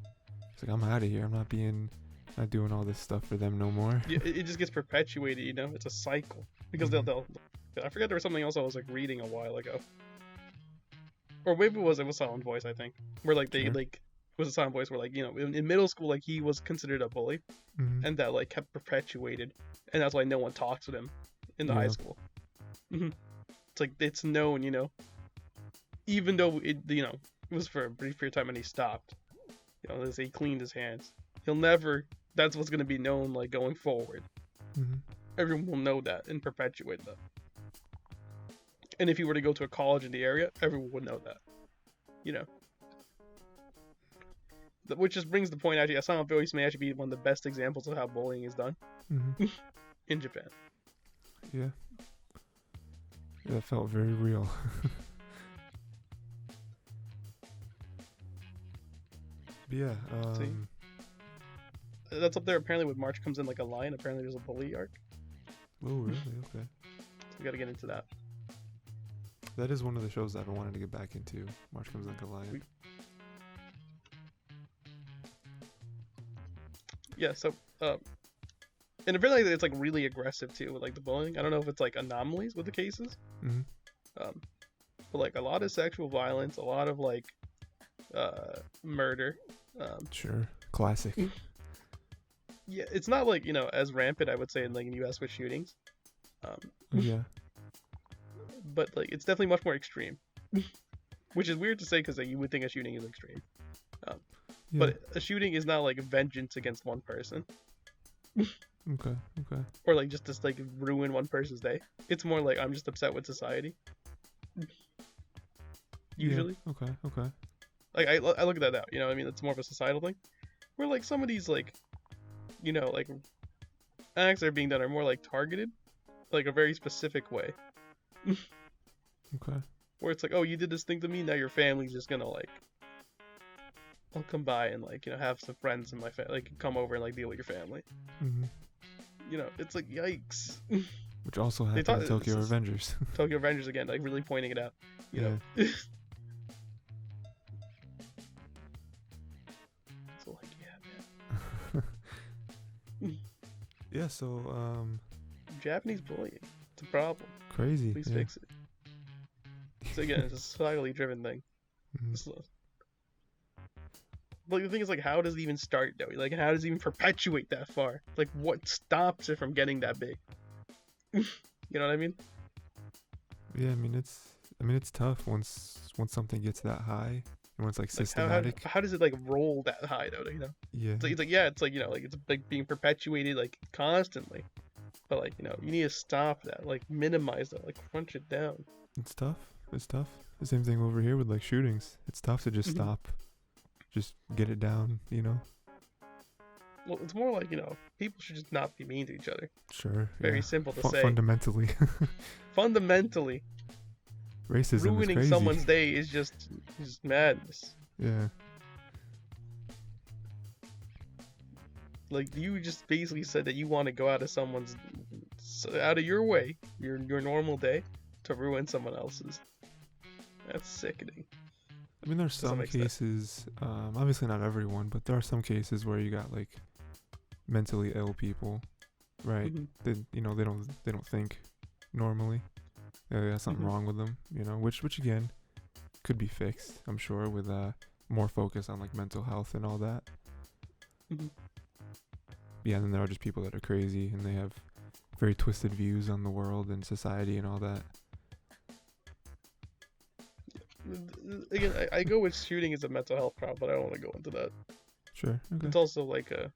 He's like, I'm out of here. I'm not doing all this stuff for them no more. Yeah, it just gets perpetuated. It's a cycle because they'll. I forget there was something else I was like reading a while ago, or maybe it was Silent Voice. I think where like they like it was a Silent Voice where like in middle school like he was considered a bully, and that like kept perpetuated, and that's why no one talks with him in the high school. It's like it's known, even though it was for a brief period of time and he stopped. As he cleaned his hands, he'll never. That's what's gonna be known like going forward. Everyone will know that and perpetuate that. And if you were to go to a college in the area, everyone would know that. Which just brings the point actually, Silent Voice may actually be one of the best examples of how bullying is done in Japan. Yeah. Yeah, it felt very real. But yeah, that's up there apparently when March comes in like a lion. Apparently there's a bully arc. Oh, really? Okay. So we gotta get into that. That is one of the shows that I've been wanting to get back into. March Comes Like a Lion. Yeah, so and apparently it's like really aggressive too with like the bullying. I don't know if it's like anomalies with the cases. But like a lot of sexual violence, a lot of like murder. Sure. Classic. Yeah, it's not like, as rampant I would say in like in US with shootings. Yeah. But like it's definitely much more extreme. Which is weird to say because like, you would think a shooting is extreme. But a shooting is not like vengeance against one person. Okay. Or like just to like ruin one person's day. It's more like I'm just upset with society. Usually. Yeah. Okay. Like I look at that now, I mean? It's more of a societal thing. Where like some of these like, like acts that are being done are more like targeted, like a very specific way. Okay. Where it's like, oh, you did this thing to me, now your family's just gonna like, I'll come by and like, have some friends in my family, like come over and like deal with your family. It's like yikes. Which also happened in Tokyo Revengers. Tokyo Revengers again, like really pointing it out. You know. So like, yeah, man. Yeah. So Japanese bullying, it's a problem. Crazy. Please fix it. So again, it's a societally driven thing. But the thing is, like, how does it even start, though? Like, how does it even perpetuate that far? Like, what stops it from getting that big? You know what I mean? Yeah, I mean it's tough once something gets that high and once like systematic. How does it like roll that high though? Yeah. It's like being perpetuated like constantly. But like you need to stop that, like minimize that, like crunch it down. It's tough. The same thing over here with like shootings. It's tough to just stop. Just get it down, Well, it's more like, people should just not be mean to each other. Sure. Very yeah. simple to say. Fundamentally. Fundamentally, Racism ruining is crazy. someone's day is just madness. Yeah. Like, you just basically said that you want to go out of your way, your normal day, to ruin someone else's. That's sickening. I mean, there's some cases, obviously not everyone, but there are some cases where you got like mentally ill people, right? Mm-hmm. They don't think normally. They got something wrong with them, which again could be fixed, I'm sure, with more focus on like mental health and all that. Mm-hmm. Yeah, and then there are just people that are crazy and they have very twisted views on the world and society and all that. Again, I go with shooting as a mental health problem, but I don't want to go into that. Sure. Okay. It's also like a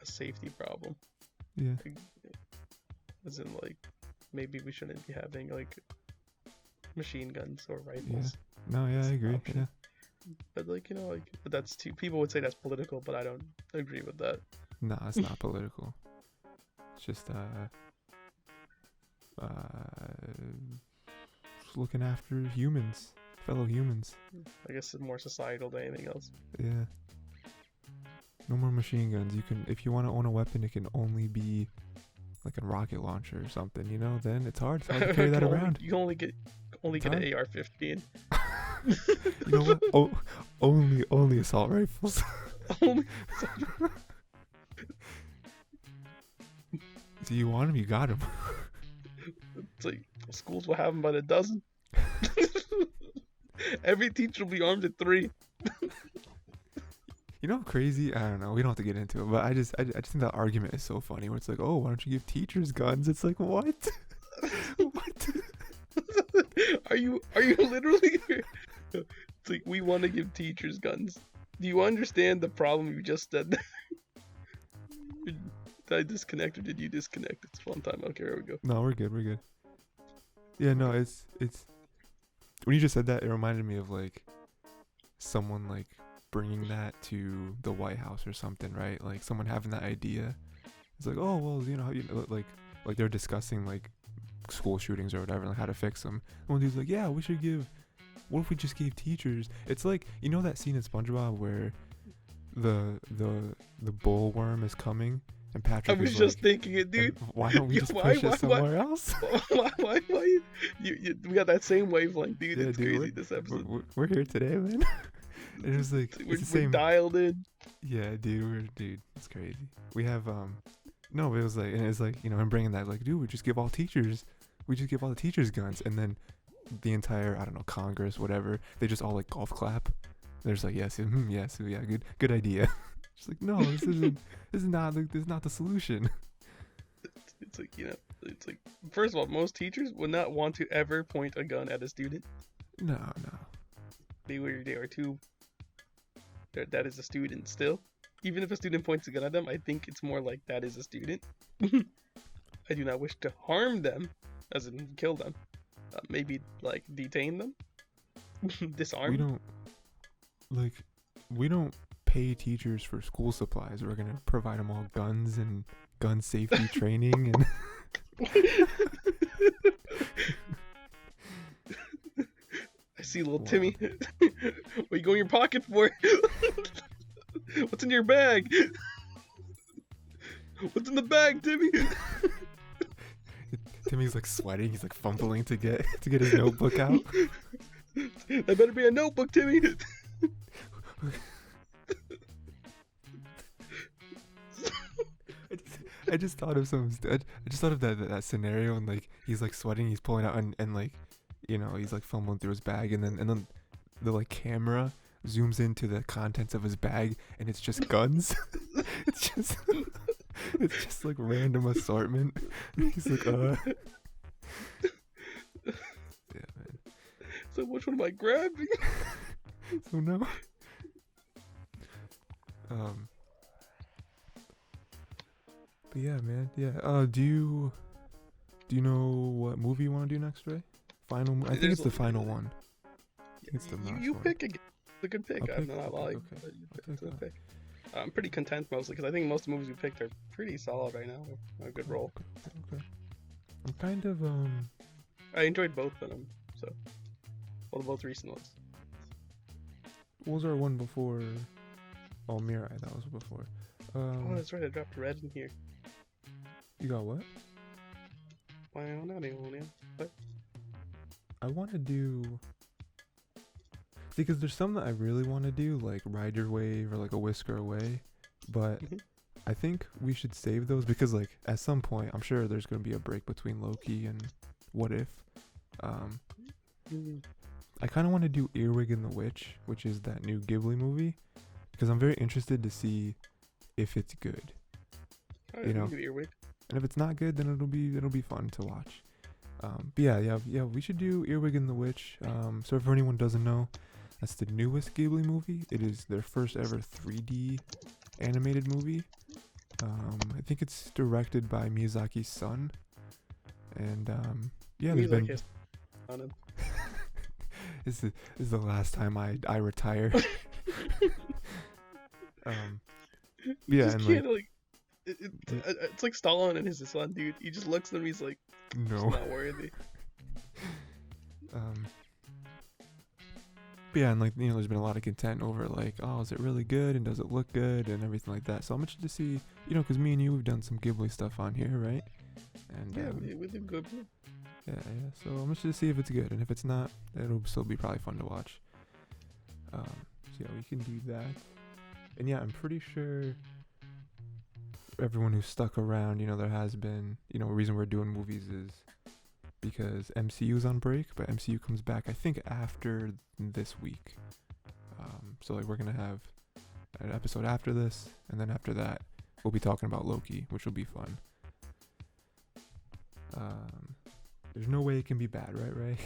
safety problem. Yeah. As in, like, maybe we shouldn't be having like machine guns or rifles. Yeah. No, yeah, I agree. Yeah. But but that's too. People would say that's political, but I don't agree with that. No, it's not political. It's just looking after fellow humans. I guess it's more societal than anything else. Yeah. No more machine guns. If you want to own a weapon, it can only be like a rocket launcher or something. Then it's hard. It's hard to carry that around. You only get an AR-15. You know what? Only assault rifles. Do you want them? You got them. It's like schools will have them by the dozen. Every teacher will be armed at 3. You know how crazy? I don't know. We don't have to get into it, but I just think that argument is so funny. Where it's like, oh, why don't you give teachers guns? It's like, what? What? Are you literally? It's like, we want to give teachers guns. Do you understand the problem you just said? Did I disconnect or did you disconnect? It's fun time. Okay, here we go. No, we're good. Yeah, no, it's when you just said that, it reminded me of like someone like bringing that to the White House or something, right? Like someone having that idea. It's like, oh well, like they're discussing like school shootings or whatever, like how to fix them. And one dude's like, yeah, we should give. What if we just gave teachers? It's like, that scene in SpongeBob where the bullworm is coming. And Patrick I was just thinking it, dude. Why don't we just push it somewhere else? Why? We got that same wavelength, dude. Yeah, it's dude, crazy this episode. We're here today, man. It was like we're dialed in. Yeah, dude. It's crazy. We have no, it was like, and it's like, him bringing that, like, dude, we just give all the teachers guns, and then the entire, I don't know, Congress, whatever, they just all like golf clap. They're just like, yes, yeah, good idea. Just like, no, this is not the solution. It's like, it's like, first of all, most teachers would not want to ever point a gun at a student. No. They are too. That is a student still. Even if a student points a gun at them, I think it's more like that is a student. I do not wish to harm them, as in kill them. Maybe like detain them, disarm. We don't pay teachers for school supplies. We're gonna provide them all guns and gun safety training and. I see little Timmy. What are you going in your pocket for? What's in your bag? What's in the bag, Timmy? Timmy's like sweating. He's like fumbling to get his notebook out. That better be a notebook, Timmy. I just thought of that scenario, and like he's like sweating, he's pulling out, and like, he's like fumbling through his bag, and then the like camera zooms into the contents of his bag, and it's just guns. it's just like random assortment. He's like, yeah, man. So which one am I grabbing? So no. But yeah, man. Yeah. Do you know what movie you want to do next, Ray? I think it's the final one. I think it's the last you one. pick again. It's a good pick. I'm not lying. Okay. Pick. I'm pretty content mostly because I think most of the movies we picked are pretty solid right now. A good roll. Okay. I'm kind of I enjoyed both of them. So, well, both recent ones. what was our one before? Oh, Mirai, that was before. Oh, that's right. I dropped red in here. You got what? Wow, not anyone. But I want to do. See, because there's some that I really want to do, like Ride Your Wave or like A Whisker Away, but Mhm. I think we should save those because, like, at some point, I'm sure there's gonna be a break between Loki and What If. Mm, I kind of want to do Earwig and the Witch, which is that new Ghibli movie, because I'm very interested to see if it's good. I You know. do Earwig. And if it's not good, then it'll be fun to watch. But yeah, we should do Earwig and the Witch. So if anyone doesn't know, that's the newest Ghibli movie. It is their first ever 3D animated movie. I think it's directed by Miyazaki's son. And yeah, there's been. On him. This is the last time I retire. You yeah, just and can't it's like Stalin and his son, dude. He just looks at him. He's like, no. it's not worthy. But yeah, and like there's been a lot of content over like, oh, is it really good and does it look good and everything like that. So I'm interested to see, because me and you we've done some Ghibli stuff on here, right? And Yeah, we did good. yeah. So I'm interested to see if it's good, and if it's not, it'll still be probably fun to watch. So yeah, we can do that. And yeah, I'm pretty sure everyone who's stuck around, there has been, a reason we're doing movies is because MCU's on break, but MCU comes back I think after this week. So like we're gonna have an episode after this, and then after that we'll be talking about Loki, which will be fun. There's no way it can be bad, right?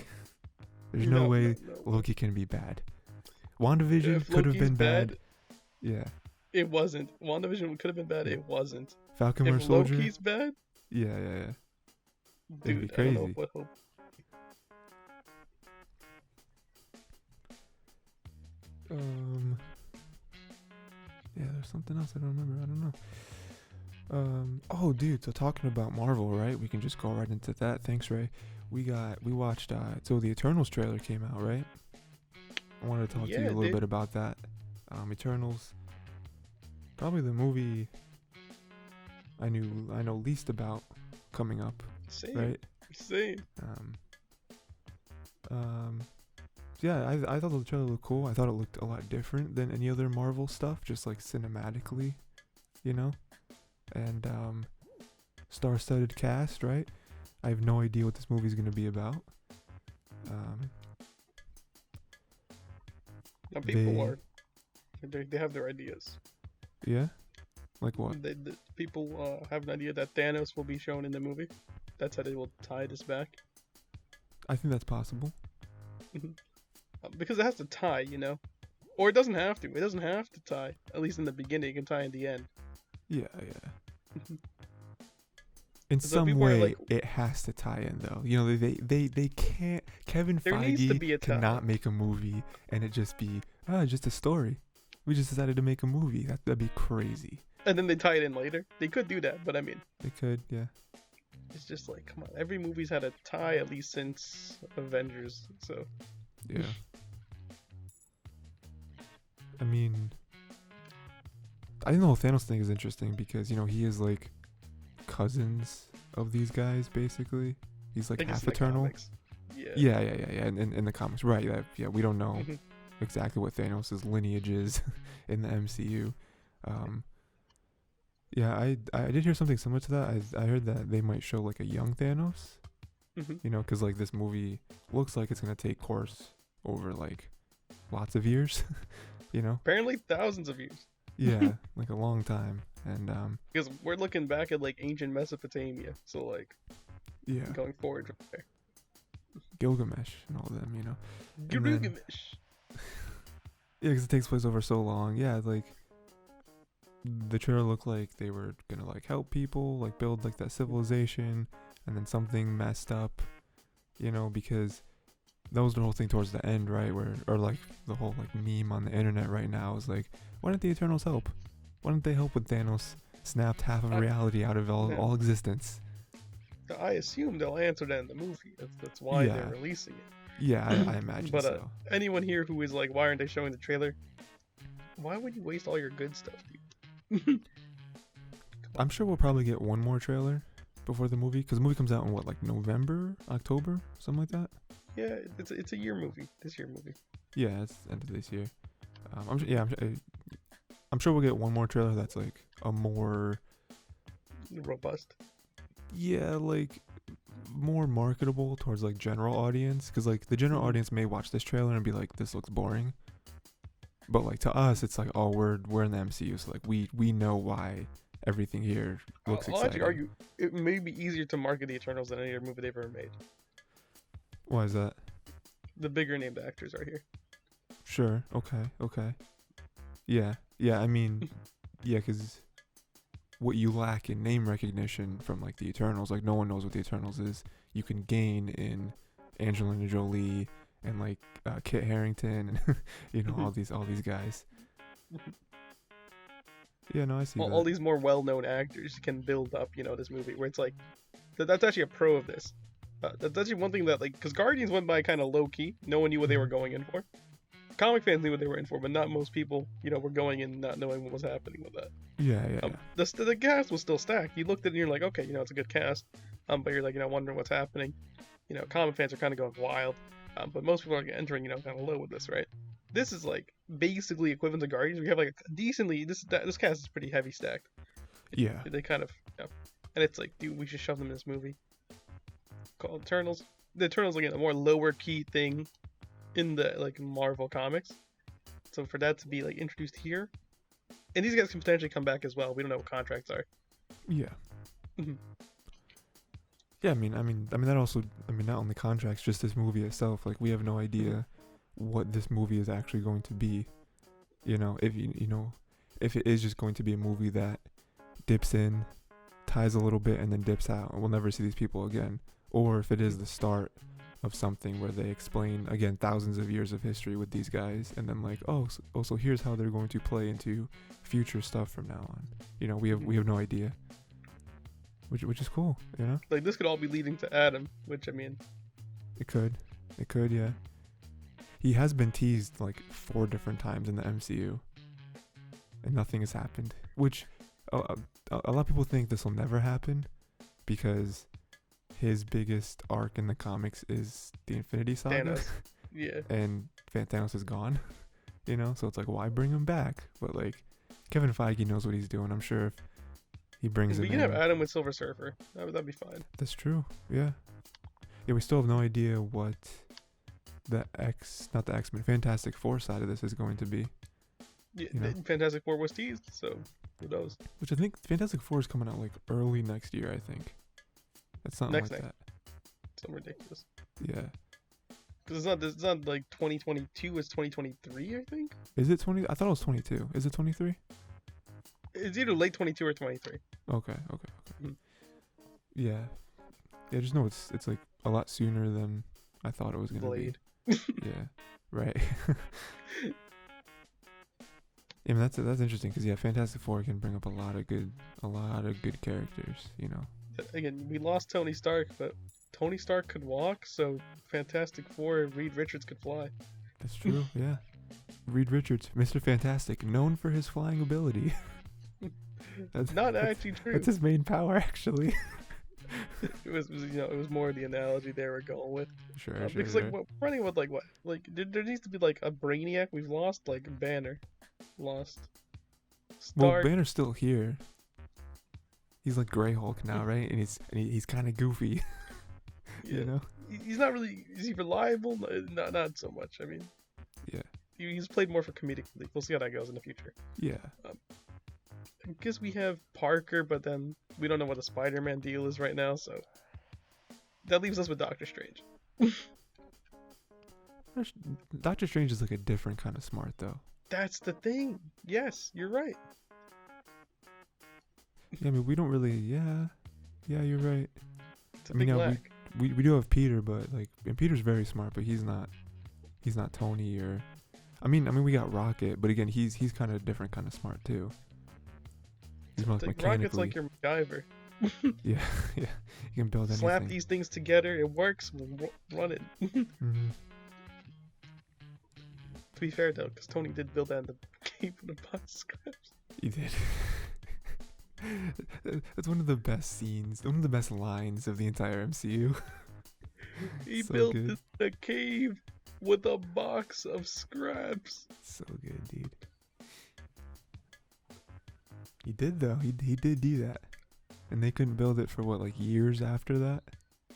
There's no way Loki can be bad. WandaVision could have been bad. Yeah. It wasn't. WandaVision could have been bad. It wasn't. Falcon Winter Soldier. If Loki's bad. Yeah. Dude, it'd be crazy. I don't know what hope. Yeah, there's something else I don't remember. I don't know. Oh, dude. So talking about Marvel, right? We can just go right into that. Thanks, Ray. We watched. So the Eternals trailer came out, right? I wanted to talk to you a little bit about that. Eternals. Probably the movie I know least about coming up. Same. Right? Same. Yeah, I thought the trailer looked cool. I thought it looked a lot different than any other Marvel stuff, just like cinematically, And star-studded cast, right? I have no idea what this movie's gonna be about. They have their ideas. Yeah? Like what? The people have an idea that Thanos will be shown in the movie. That's how they will tie this back. I think that's possible. Because it has to tie, Or it doesn't have to. It doesn't have to tie. At least in the beginning, it can tie in the end. Yeah. In some way, it has to tie in, though. They can't. Kevin Feige cannot make a movie and it just be just a story. We just decided to make a movie. That'd be crazy. And then they tie it in later. They could do that, but I mean, they could, yeah. It's just like, come on. Every movie's had a tie at least since Avengers, so. Yeah. I mean, I think the whole Thanos thing is interesting because he is like cousins of these guys basically. He's like half Eternal. Yeah. In the comics, right? We don't know exactly what Thanos' lineage is in the MCU. Yeah, I did hear something similar to that. I heard that they might show like a young Thanos. Because like this movie looks like it's gonna take course over like lots of years. Apparently thousands of years. Yeah, like a long time. And because we're looking back at like ancient Mesopotamia, so like going forward from there. Gilgamesh and all them, Gilgamesh. Yeah, because it takes place over so long. Yeah, like the trailer looked like they were gonna like help people, like build like that civilization, and then something messed up, because that was the whole thing towards the end, right? Or like the whole like meme on the internet right now is like, why didn't the Eternals help? Why don't they help with Thanos snapped half of reality out of all existence? I assume they'll answer that in the movie. That's why they're releasing it. Yeah, I imagine but so. Anyone here who is like, why aren't they showing the trailer? Why would you waste all your good stuff, dude? I'm sure we'll probably get one more trailer before the movie, because the movie comes out in what, like November, October, something like that. Yeah, it's a year movie. This year movie. Yeah, it's the end of this year. I'm sure we'll get one more trailer that's like a more robust. Yeah, like more marketable towards like general audience, because like the general audience may watch this trailer and be like, this looks boring. But like to us, it's like, oh, we're in the MCU, so like we know why everything here looks exciting. I'll actually argue it may be easier to market the Eternals than any other movie they've ever made. Why is that? The bigger named actors are here. Sure. Okay. Yeah. I mean, yeah, because what you lack in name recognition from like the Eternals, like no one knows what the Eternals is. You can gain in Angelina Jolie and like Kit Harington and all these guys. Yeah, no, I see. All these more well-known actors can build up, this movie where it's like that's actually a pro of this. That's actually one thing that because Guardians went by kind of low key. No one knew what they were going in for. Comic fans knew what they were in for, but not most people, were going in not knowing what was happening with that. Yeah. The cast was still stacked. You looked at it and you're like, okay, it's a good cast. But you're like, wondering what's happening. Comic fans are kind of going wild. But most people are entering, kind of low with this, right? This is like basically equivalent to Guardians. We have like a decently this cast is pretty heavy stacked. Yeah. They kind of, and it's like, dude, we should shove them in this movie. Called Eternals. The Eternals, again, a more lower key thing in the Marvel comics. So for that to be introduced here, and these guys can potentially come back as well. We don't know what contracts are. Yeah. Yeah, I mean that also, not only contracts, just this movie itself. Like we have no idea what this movie is actually going to be. If it is just going to be a movie that dips in, ties a little bit, and then dips out, and we'll never see these people again. Or if it is the start of something where they explain, again, thousands of years of history with these guys, and then so here's how they're going to play into future stuff from now on. We have no idea, which is cool. This could all be leading to Adam, which it could, yeah. He has been teased 4 different times in the MCU, and nothing has happened. Which a lot of people think this will never happen because his biggest arc in the comics is the Infinity Saga. Thanos. Yeah. And Thanos is gone. So it's why bring him back? But Kevin Feige knows what he's doing. I'm sure if he brings him in. We can have Adam with Silver Surfer. That'd be fine. That's true. Yeah. Yeah, we still have no idea what not the X-Men, Fantastic Four side of this is going to be. Yeah, Fantastic Four was teased, so who knows? Which I think Fantastic Four is coming out early next year, I think. That's something like that. Something ridiculous. Yeah. Because it's not 2022, it's 2023, I think. Is it 20? I thought it was 22. Is it 23? It's either late 22 or 23. Okay. Yeah. Yeah, just know it's a lot sooner than I thought it was gonna be. Yeah. Right. Yeah, that's interesting because Fantastic Four can bring up a lot of good characters. Again, we lost Tony Stark, but Tony Stark could walk, so Fantastic Four, Reed Richards could fly. That's true. Yeah. Reed Richards, Mr. Fantastic, known for his flying ability. That's not actually true. That's his main power, actually. It was more the analogy they were going with. Sure. Because running with there needs to be a Brainiac we've lost, Banner, lost. Stark. Well, Banner's still here. He's Grey Hulk now, right? And he's kind of goofy. Yeah. He's not really. Is he reliable? Not so much. Yeah. He's played more for comedic relief. We'll see how that goes in the future. Yeah. I guess we have Parker, but then we don't know what the Spider-Man deal is right now, so that leaves us with Doctor Strange. Doctor Strange is a different kind of smart, though. That's the thing. Yes, you're right. Yeah, we don't really. Yeah, you're right. It's a big lack. We do have Peter, but and Peter's very smart, but he's not Tony or. We got Rocket, but again, he's kind of different kind of smart too. He's more like Rocket's mechanically. like your MacGyver. Yeah, yeah. You can build Slap anything. these things together, it works. Run it. Hmm. To be fair though, because Tony did build that in the Cave in the Box scripts. He did. That's one of the best scenes, one of the best lines of the entire MCU. He So built good. a cave with a box of scraps. So good, dude. He did though. He did do that, and they couldn't build it for what, like years after that.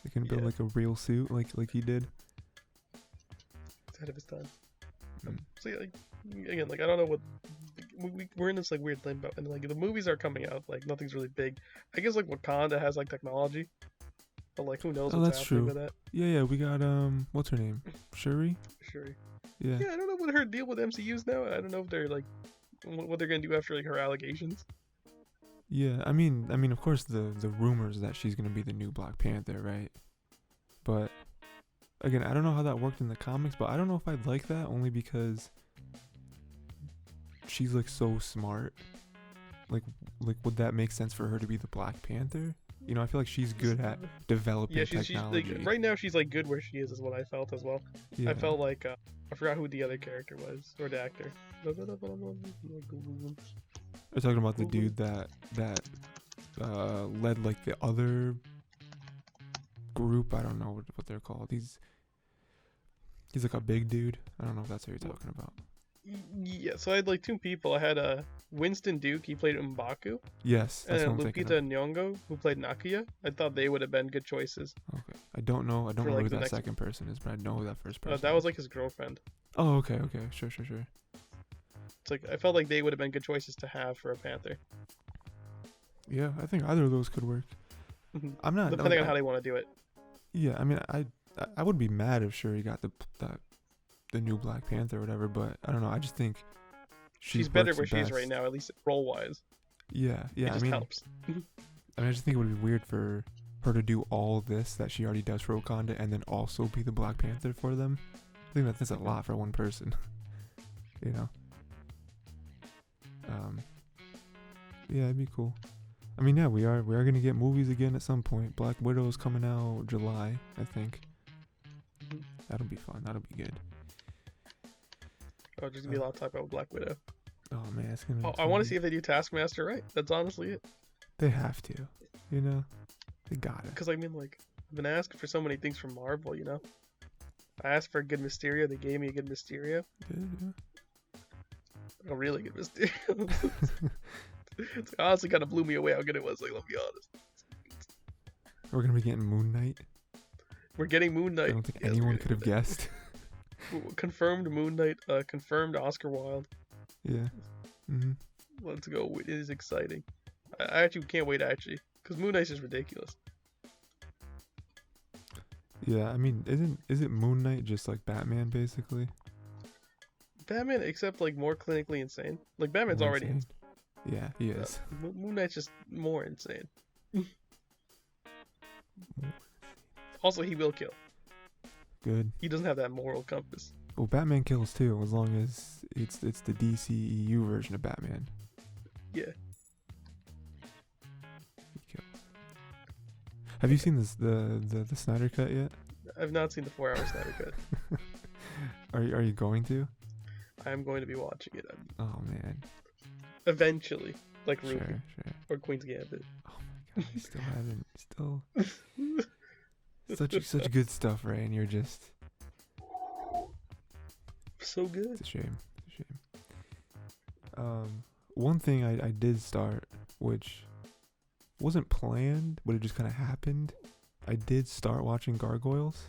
They couldn't build Yeah. like a real suit like he did. It's ahead of his time. Mm. So like again, like I don't know what we're in this like weird limbo, and like the movies are coming out, like nothing's really big. I guess like Wakanda has like technology, but like who knows Oh, what's that's happening true. with that? Yeah, we got what's her name? Shuri? Sure. Yeah. Yeah, I don't know what her deal with MCU's now. I don't know if they're like what they're gonna do after like her allegations. Yeah, I mean, of course, the rumors that she's gonna be the new Black Panther, right? But again, I don't know how that worked in the comics, but I don't know if I'd like that, only because she's like so smart. Like, would that make sense for her to be the Black Panther? You know, I feel like she's good at developing Yeah, she's technology. like right now she's like good where she is what I felt as well. Yeah. I felt like I forgot who the other character was or the actor. We're talking about the dude that led like the other group. I don't know what they're called. He's like a big dude. I don't know if that's what you're talking about. Yeah, so I had like two people. I had Winston Duke, he played M'Baku, Yes, and that's then what I'm thinking Lupita of. Nyong'o, who played Nakia. I thought they would have been good choices. Okay. I don't know For, who like, the that next- second person is, but I know who that first person That was is. like his girlfriend. Oh, okay. Sure. It's like I felt like they would have been good choices to have for a Panther, Yeah, I think either of those could work. I'm not depending on how they want to do it. Yeah, I mean, I would be mad if Shuri got the new Black Panther or whatever, but I don't know. I just think She's better works where she is right best. now, at least role wise. Yeah. It I just mean, helps. I just think it would be weird for her to do all this that she already does for Wakanda and then also be the Black Panther for them. I think that's a lot for one person. You know. Yeah, it'd be cool. I mean, yeah, we are gonna get movies again at some point. Black Widow's coming out July, I think. Mhm. That'll be fun. That'll be good. Oh, there's gonna be a lot of talk about Black Widow. Oh man, it's gonna. I want to see if they do Taskmaster right. That's honestly it. They have to. You know, they got it. Because I mean, like, I've been asking for so many things from Marvel. You know, I asked for a good Mysterio. They gave me a good Mysterio. Yeah. A really good Mysterio. It's honestly kind of blew me away how good it was. Like, let me be honest. We're gonna be getting Moon Knight. We're getting Moon Knight. I don't think Yes, anyone we're could have guessed. Confirmed Moon Knight. Confirmed Oscar Wilde. Yeah. Mhm. Let's go. It is exciting. I actually can't wait, actually. Because Moon Knight's just ridiculous. Yeah, I mean, isn't Moon Knight just like Batman basically? Batman, except, like, more clinically insane. Like, Batman's More already insane. Yeah, he is. Moon Knight's just more insane. Also, he will kill. Good. He doesn't have that moral compass. Well, Batman kills too, as long as it's the DCEU version of Batman. Yeah. He kills. Have you seen the Snyder Cut yet? I've not seen the 4-hour Snyder Cut. Are you going to? I am going to be watching it Oh man. eventually, like Ruby Sure. or Queen's Gambit. Oh my god, I still haven't. Such good stuff, right? And you're just. So good. It's a shame. One thing I did start, which wasn't planned, but it just kind of happened. I did start watching Gargoyles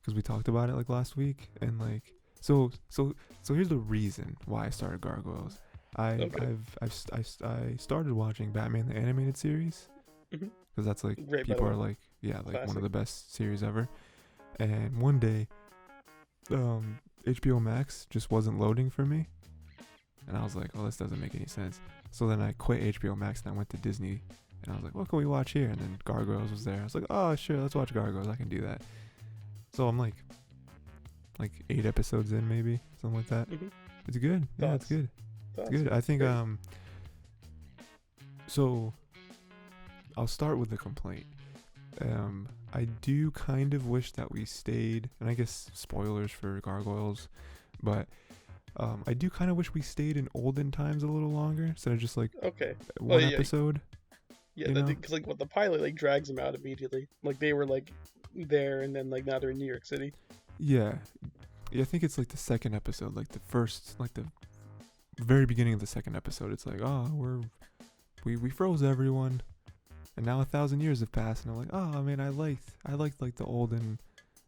because we talked about it like last week, and like so here's the reason why I started Gargoyles. I started watching Batman the Animated Series because that's like Great, by the people way. are like one Classic. of the best series ever, and one day HBO Max just wasn't loading for me, and I was like, oh, this doesn't make any sense. So then I quit HBO Max and I went to Disney, and I was like, what can we watch here? And then Gargoyles was there. I was like, oh sure, let's watch Gargoyles. I can do that. So I'm like 8 episodes in, maybe something like that. Mhm. It's good. Yeah, it's Thoughts? good. Thoughts? It's good. I think Great. So I'll start with the complaint. I do kind of wish that we stayed, and I guess spoilers for Gargoyles, but I do kind of wish we stayed in olden times a little longer instead of just like Okay. one yeah. episode. Yeah, You know? because like what the pilot like drags them out immediately. Like they were like there, and then like now they're in New York City. Yeah, I think it's like the second episode, like the first, like the very beginning of the second episode. It's like, oh, we froze everyone, and now 1,000 years have passed, and I'm like, oh man, I liked like the olden,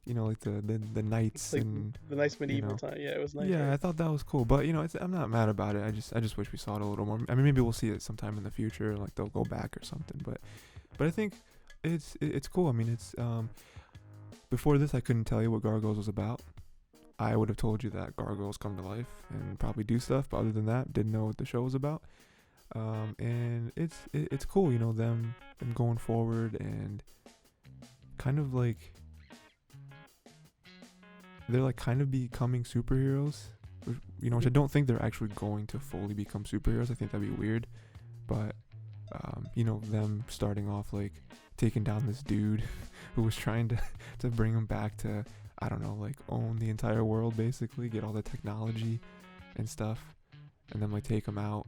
like the knights Like and the nice medieval know. time. Yeah, it was nice. yeah, right? I thought that was cool. But I'm not mad about it. I just wish we saw it a little more. I mean, maybe we'll see it sometime in the future, like they'll go back or something. But I think it's cool. I mean, it's before this I couldn't tell you what Gargoyles was about. I would have told you that gargoyles come to life and probably do stuff, but other than that, didn't know what the show was about. And it's cool, them going forward and kind of like they're like kind of becoming superheroes, which I don't think they're actually going to fully become superheroes. I think that'd be weird, but them starting off like taking down this dude who was trying to bring him back to, I don't know, like own the entire world, basically get all the technology and stuff, and then like take him out,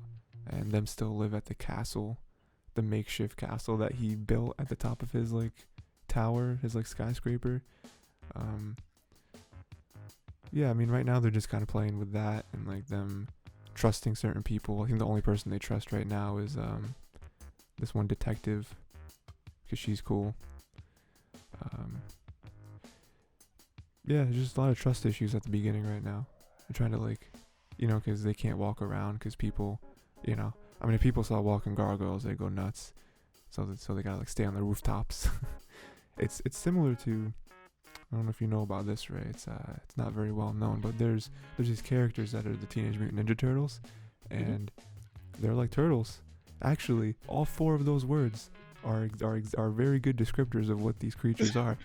and them still live at the castle, the makeshift castle that he built at the top of his like tower, his like skyscraper. Yeah, I mean, right now they're just kind of playing with that and like them trusting certain people. I think the only person they trust right now is this one detective, because she's cool. Yeah, there's just a lot of trust issues at the beginning right now. They're trying to like, because they can't walk around because people, I mean, if people saw walking gargoyles, they go nuts. So they gotta like stay on the rooftops. It's similar to, I don't know if you know about this, Ray. It's not very well known, but there's these characters that are the Teenage Mutant Ninja Turtles, and they're like turtles. Actually, all 4 of those words are very good descriptors of what these creatures are,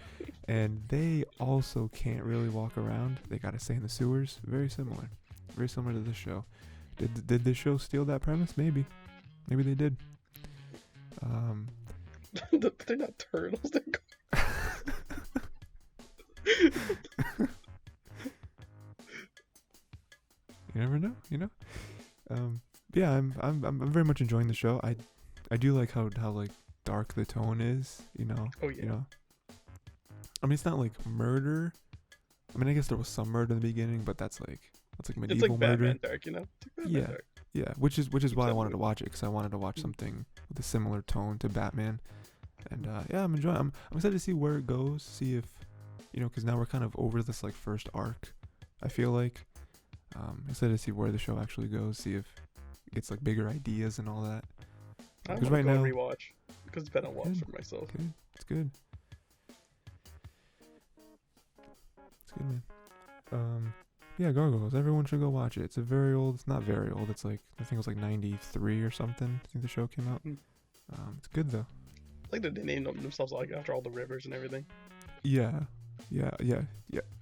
and they also can't really walk around. They gotta stay in the sewers. Very similar to this show. Did this show steal that premise? Maybe they did. They're not turtles. They're You never know, Yeah, I'm very much enjoying the show. I do like how like dark the tone is, Oh yeah. I mean, it's not like murder. I mean, I guess there was some murder in the beginning, but that's like medieval It's like murder. Batman dark, It's like Batman Yeah. dark. Yeah, which is why I wanted to watch it, because I wanted to watch something with a similar tone to Batman. And yeah, I'm enjoying. I'm excited to see where it goes. See if, because now we're kind of over this like first arc. I feel like excited to see where the show actually goes. See if it gets like bigger ideas and all that. I'm Because gonna right go now, and rewatch because it's been a while Good. for myself. good. It's good. It's good, man. Yeah, Gargoyles. Everyone should go watch it. It's it's not very old. It's like, I think it was like 93 or something. I think the show came out. It's good though. I like that they named themselves like after all the rivers and everything. Yeah.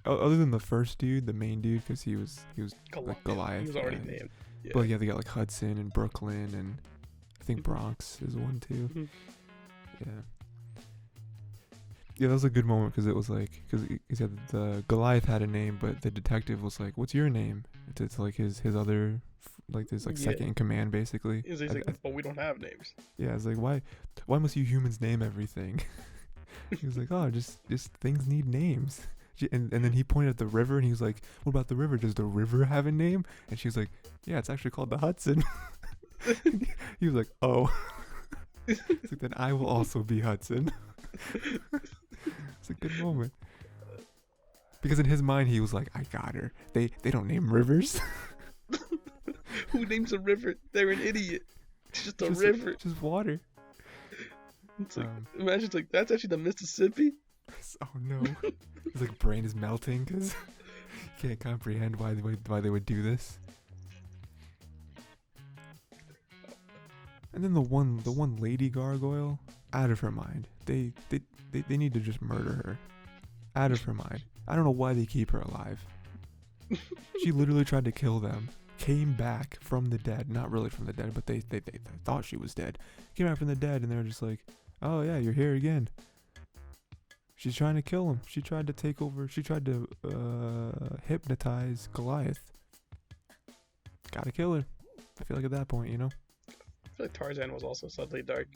Other than the first dude, the main dude, because he was like Goliath. He was already yeah. named. Yeah. But yeah, they got like Hudson and Brooklyn, and I think Bronx is one too. Mhm. Yeah, that was a good moment, because it was like, because the Goliath had a name, but the detective was like, "What's your name?" It's like his other, like this like Yeah. second in command, basically. He's like, well, we don't have names. Yeah, it's like, why must you humans name everything? He was like, oh, just things need names. And then he pointed at the river, and he was like, what about the river? Does the river have a name? And she was like, yeah, it's actually called the Hudson. He was like, oh. It's like, then I will also be Hudson. It's a good moment. Because in his mind, he was like, I got her. They don't name rivers. Who names a river? They're an idiot. It's just a river. Just water. It's like, imagine it's like, that's actually the Mississippi. Oh no. His like brain is melting because he can't comprehend why they would do this. And then the one lady gargoyle, out of her mind. They need to just murder her. Out of her mind. I don't know why they keep her alive. She literally tried to kill them. came back from the dead. Not really from the dead, but they thought she was dead. Came back from the dead, and they were just like, oh yeah, you're here again. She's trying to kill him. She tried to take over. She tried to hypnotize Goliath. Gotta kill her. I feel like at that point, you know? I feel like Tarzan was also suddenly dark.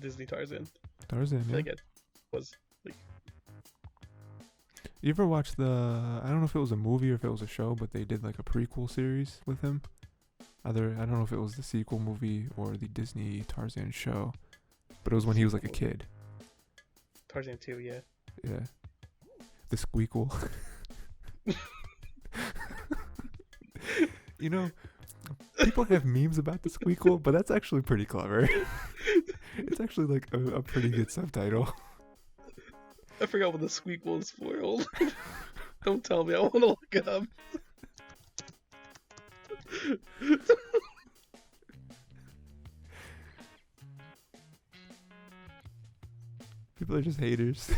Disney Tarzan. Tarzan, I yeah. feel like it was like... You ever watch the... I don't know if it was a movie or if it was a show, but they did like a prequel series with him. I don't know if it was the sequel movie or the Disney Tarzan show. But it was when he was like a kid. Tarzan 2, yeah. Yeah. The Squeakle. You know, people have memes about the Squeakle, but that's actually pretty clever. It's actually like a pretty good subtitle. I forgot what the Squeakle is for. Hold on. Don't tell me. I want to look it up. People are just haters.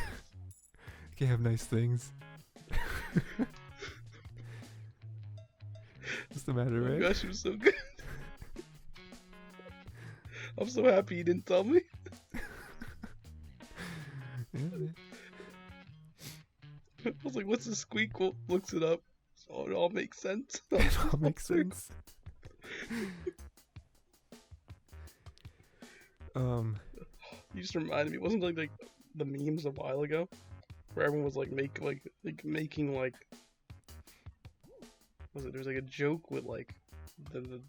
Can't have nice things. What's the matter, right? Oh my gosh, it was so good. I'm so happy you didn't tell me. Yeah, man. I was like, what's the Squeakle? Looks it up. So it all makes sense. It all makes sense. You just reminded me. Wasn't like the memes a while ago, where everyone was like making like was it? There was like a joke with like the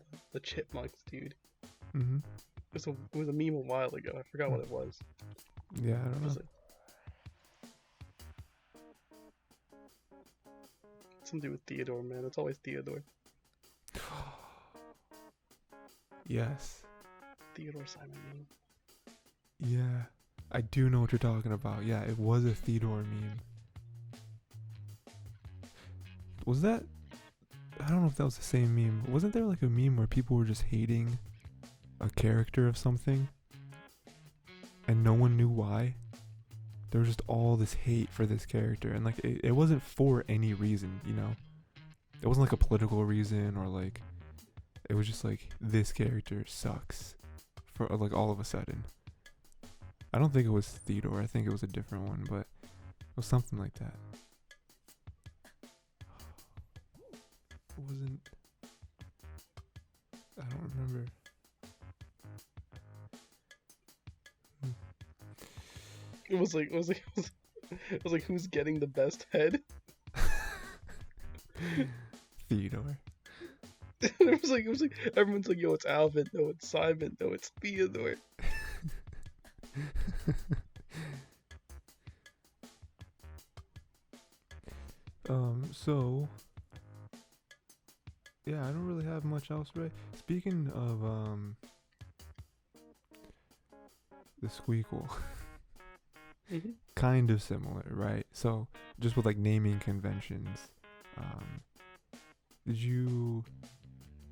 chipmunks, dude. Mm-hmm. It was a meme a while ago. I forgot what it was. Yeah, I don't know. Something to do with Theodore, man. It's always Theodore. Yes. Theodore Simon meme. Yeah. I do know what you're talking about. Yeah, it was a Theodore meme. Was that... I don't know if that was the same meme. Wasn't there like a meme where people were just hating a character of something? And no one knew why? There was just all this hate for this character. And like, it wasn't for any reason, you know? It wasn't like a political reason or like... It was just like, this character sucks. For like all of a sudden. I don't think it was Theodore. I think it was a different one, but it was something like that. It wasn't... I don't remember. It was like who's getting the best head? Theodore. it was like everyone's like, yo, it's Alvin, no, it's Simon, no, it's Theodore. So yeah, I don't really have much else, right? Speaking of the Squeakle. Mm-hmm. Kind of similar, right? So just with like naming conventions,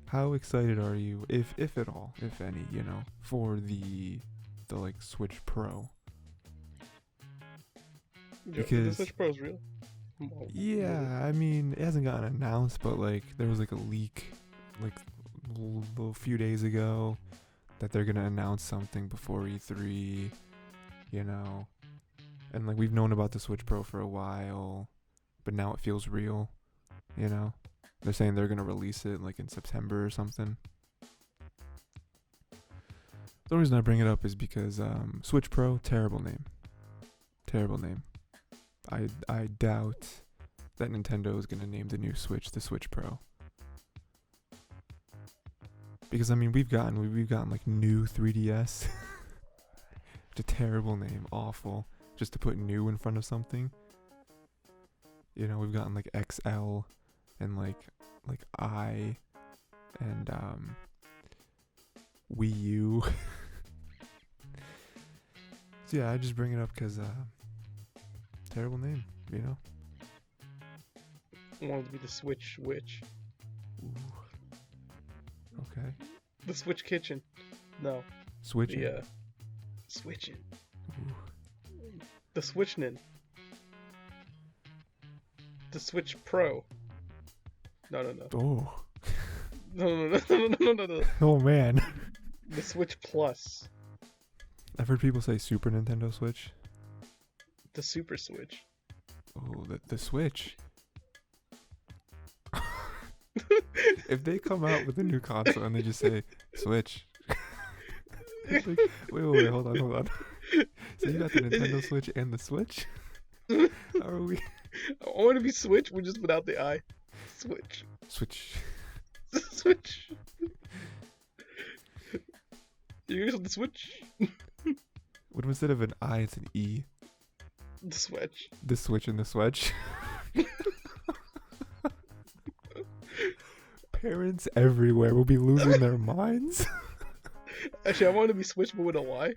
how excited are you, if at all, if any, you know, for the like Swytch Pro? Because the Swytch Pro is real. Yeah, I mean, it hasn't gotten announced, but like there was like a leak like a few days ago that they're gonna announce something before E3, you know. And like we've known about the Swytch Pro for a while, but now it feels real, you know. They're saying they're gonna release it like in September or something. The reason I bring it up is because Swytch Pro, terrible name. I doubt that Nintendo is gonna name the new Switch the Swytch Pro. Because I mean we've gotten like new 3DS. It's a terrible name, awful. Just to put new in front of something. You know, we've gotten like XL and like I and Wii U. So yeah, I just bring it up because terrible name, you know. I wanted to be the Swytch Witch. Ooh. Okay. The Swytch Kitchen. No. Switching. Yeah. Switching. Ooh. The Switchnin. The Swytch Pro. No. Oh. No. Oh man. The Switch Plus. I've heard people say Super Nintendo Switch. The Super Switch. Oh, the Switch. If they come out with a new console and they just say Switch. It's like, wait, hold on. So you got the Nintendo Switch and the Switch? How are we? I want to be Switch, but just without the I. Switch. Switch. You guys on the Switch? What if instead of an I, it's an E? The Switch. The Switch and the Switch. Parents everywhere will be losing their minds. Actually, I want to be Switch, but with a Y.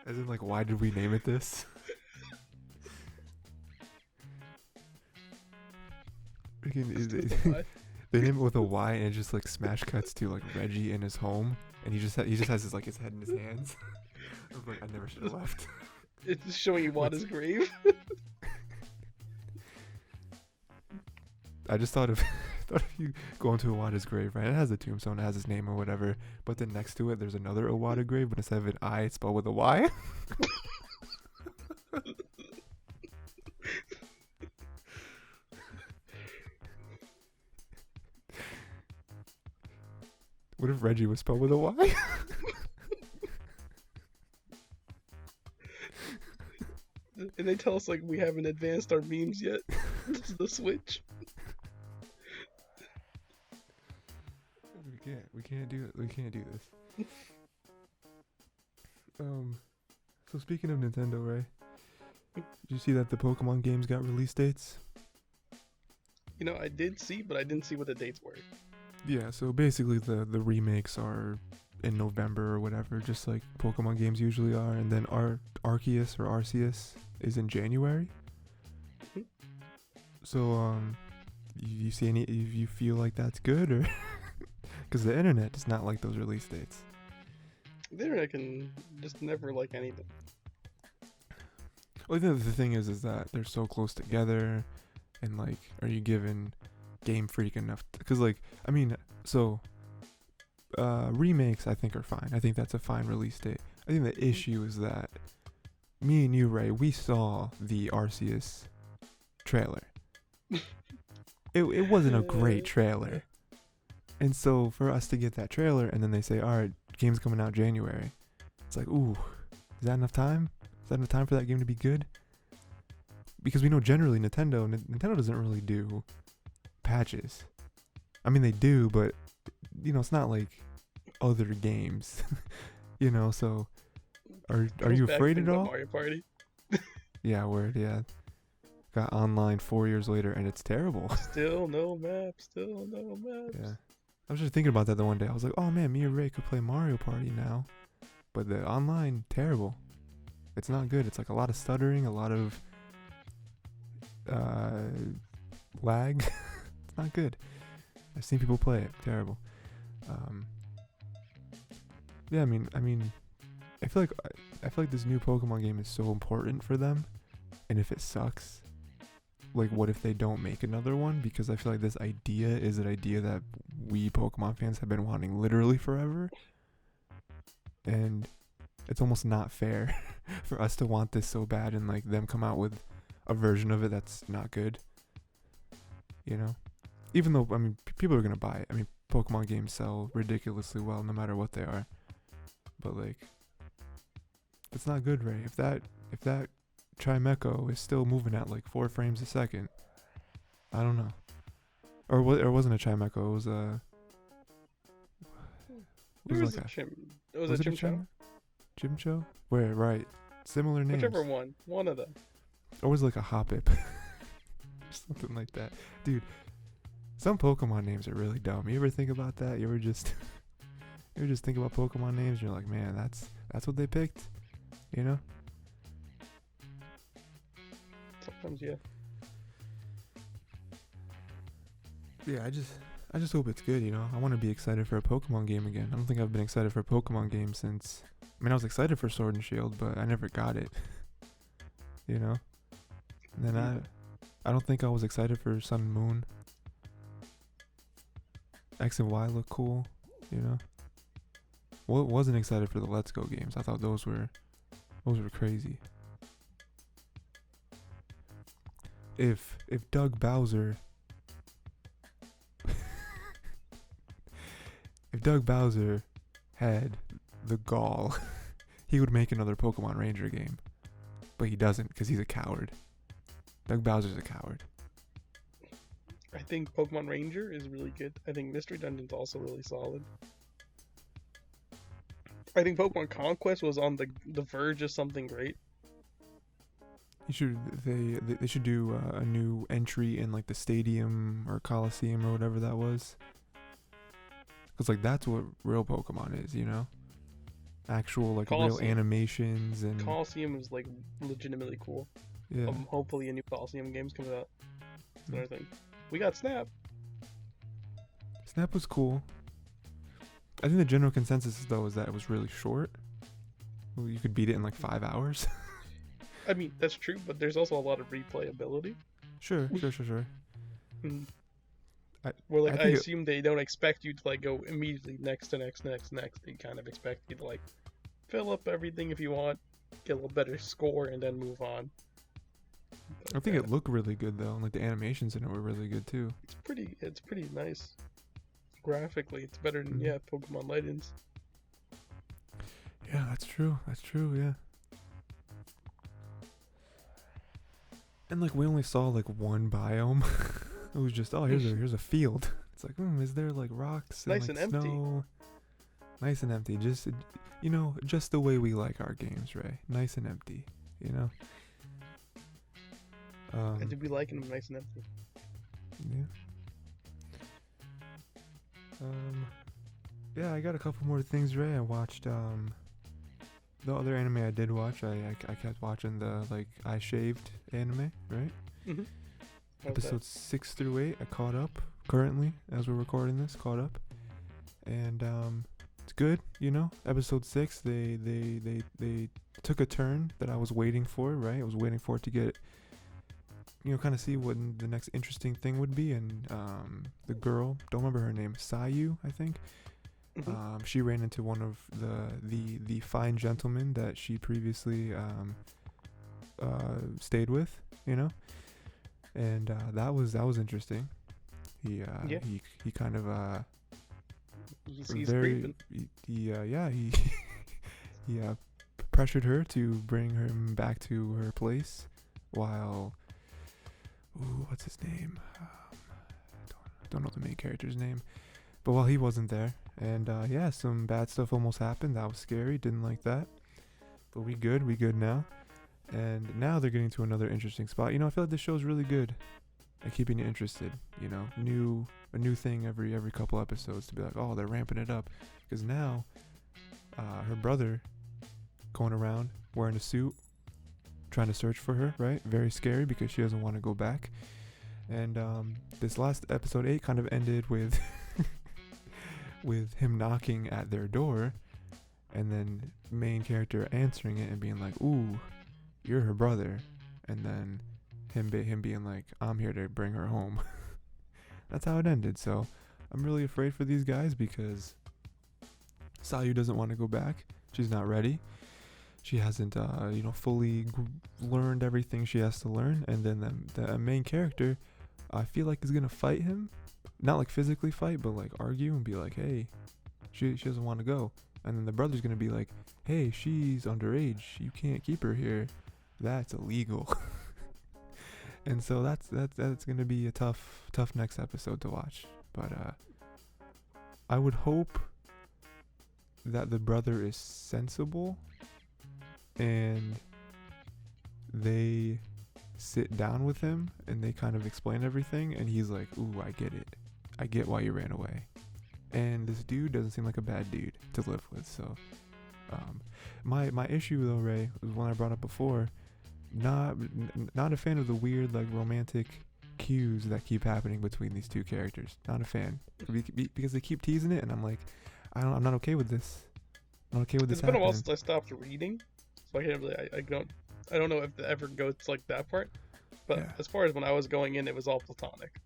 As in, like, why did we name it this? They name it with a Y, and it just like smash cuts to like Reggie in his home, and he just has his like his head in his hands. I was like, I never should have left. It's just showing Iwata's grave. I just thought if you go into Iwata's grave, right? It has a tombstone, it has his name or whatever, but then next to it there's another Iwata grave, but instead of an I, it's spelled with a Y. What if Reggie was spelled with a Y? And they tell us like we haven't advanced our memes yet. This is the Switch. We can't do it. We can't do this. So speaking of Nintendo, Ray, did you see that the Pokemon games got release dates? You know, I did see, but I didn't see what the dates were. Yeah, so basically the remakes are in November or whatever, just like Pokemon games usually are, and then Arceus or Arceus is in January. Mm-hmm. So you see any? You feel like that's good, or because the internet does not like those release dates. The internet can just never like anything. Well, I think the thing is that they're so close together, and like, are you giving Game Freak enough? Because like, I mean, so remakes I think are fine. I think that's a fine release date. I think the issue is that me and you, Ray, we saw the Arceus trailer. It wasn't a great trailer. And so for us to get that trailer and then they say, all right, game's coming out January. It's like, ooh, is that enough time? Is that enough time for that game to be good? Because we know generally Nintendo doesn't really do patches. I mean, they do, but, you know, it's not like other games. You know, so are you afraid at all? Mario Party. Yeah, word, yeah. Got online 4 years later and it's terrible. Still no maps. Yeah. I was just thinking about that the one day. I was like, oh man, me and Ray could play Mario Party now. But the online, terrible. It's not good. It's like a lot of stuttering, a lot of lag. It's not good. I've seen people play it. Terrible. Yeah, I mean, I feel like this new Pokemon game is so important for them, and if it sucks, like, what if they don't make another one? Because I feel like this idea is an idea that we Pokemon fans have been wanting literally forever, and it's almost not fair for us to want this so bad and like them come out with a version of it that's not good. You know, even though I mean people are gonna buy it. I mean, Pokemon games sell ridiculously well no matter what they are, but like, it's not good, Ray. If that Chimecho is still moving at like 4 frames a second, I don't know. Or it wasn't a Chimecho. It was a. It was a Chimchar. Chimcho? Where, right. Similar names. Whichever one. One of them. Or was it like a Hoppip? Something like that. Dude, some Pokemon names are really dumb. You ever think about that? You ever just think about Pokemon names and you're like, man, that's what they picked? You know? Sometimes, yeah. Yeah, I just hope it's good, you know? I want to be excited for a Pokemon game again. I don't think I've been excited for a Pokemon game since... I mean, I was excited for Sword and Shield, but I never got it. You know? And then I don't think I was excited for Sun and Moon. X and Y look cool, you know. Wasn't excited for the Let's Go games. I thought those were crazy. If Doug Bowser if Doug Bowser had the gall, he would make another Pokemon Ranger game. But he doesn't because he's a coward. Doug Bowser's a coward. I think Pokemon Ranger is really good. I think Mystery Dungeon's also really solid. I think Pokemon Conquest was on the verge of something great. They should do a new entry in like the stadium or Coliseum or whatever that was. Because like that's what real Pokemon is, you know? Actual like real animations and Coliseum is like legitimately cool. Yeah. Hopefully a new Coliseum game's coming out. That's another thing. We got Snap. Snap was cool. I think the general consensus though is that it was really short. Well, you could beat it in like 5 hours. I mean, that's true, but there's also a lot of replayability. Sure. I assume they don't expect you to like go immediately next to next. They kind of expect you to like fill up everything if you want, get a little better score, and then move on. But, I think it looked really good though, and like the animations in it were really good too. It's pretty nice. Graphically, it's better than Pokemon Legends. Yeah, that's true. Yeah. And like we only saw like one biome. It was just here's a field. It's like is there like rocks? Nice and, and like, empty. Snow? Nice and empty. Just just the way we like our games, Ray. Nice and empty. You know. I did be liking them nice and empty. Yeah. Yeah, I got a couple more things, Ray. I watched the other anime I did watch. I kept watching the like I shaved anime, right? Mm-hmm. Episodes 6 through 8. I caught up currently as we're recording this. Caught up, and it's good. You know, episode 6. They took a turn that I was waiting for. Right, I was waiting for it to get. Kind of see what the next interesting thing would be, and the girl, don't remember her name, Sayu, I think. Mm-hmm. She ran into one of the fine gentlemen that she previously stayed with, and that was interesting. He kind of he's creeping. He pressured her to bring him back to her place while. Ooh, what's his name? Don't know the main character's name. But while he wasn't there, and some bad stuff almost happened. That was scary. Didn't like that. But we good now. And now they're getting to another interesting spot. I feel like this show's really good at keeping you interested. A new thing every couple episodes to be like, oh, they're ramping it up. Because now, her brother going around wearing a suit, trying to search for her, right? Very scary because she doesn't want to go back. And this last episode 8 kind of ended with with him knocking at their door, and then main character answering it and being like, "Ooh, you're her brother," and then him being like, "I'm here to bring her home." That's how it ended. So I'm really afraid for these guys because Sayu doesn't want to go back. She's not ready. She hasn't, fully learned everything she has to learn. And then the main character, I feel like is going to fight him. Not like physically fight, but like argue and be like, hey, she doesn't want to go. And then the brother's going to be like, hey, she's underage. You can't keep her here. That's illegal. And so that's going to be a tough next episode to watch. But I would hope that the brother is sensible and they sit down with him and they kind of explain everything, and he's like, ooh, I get it. I get why you ran away. And this dude doesn't seem like a bad dude to live with. So my issue though, Ray, was one I brought up before. Not a fan of the weird like romantic cues that keep happening between these two characters. Not a fan because they keep teasing it, and I'm like, I'm not okay with this. I'm not okay with this. It's been a while since I stopped reading, so I can't really. I don't know if it ever goes like that part. But Yeah. as far as when I was going in, it was all platonic.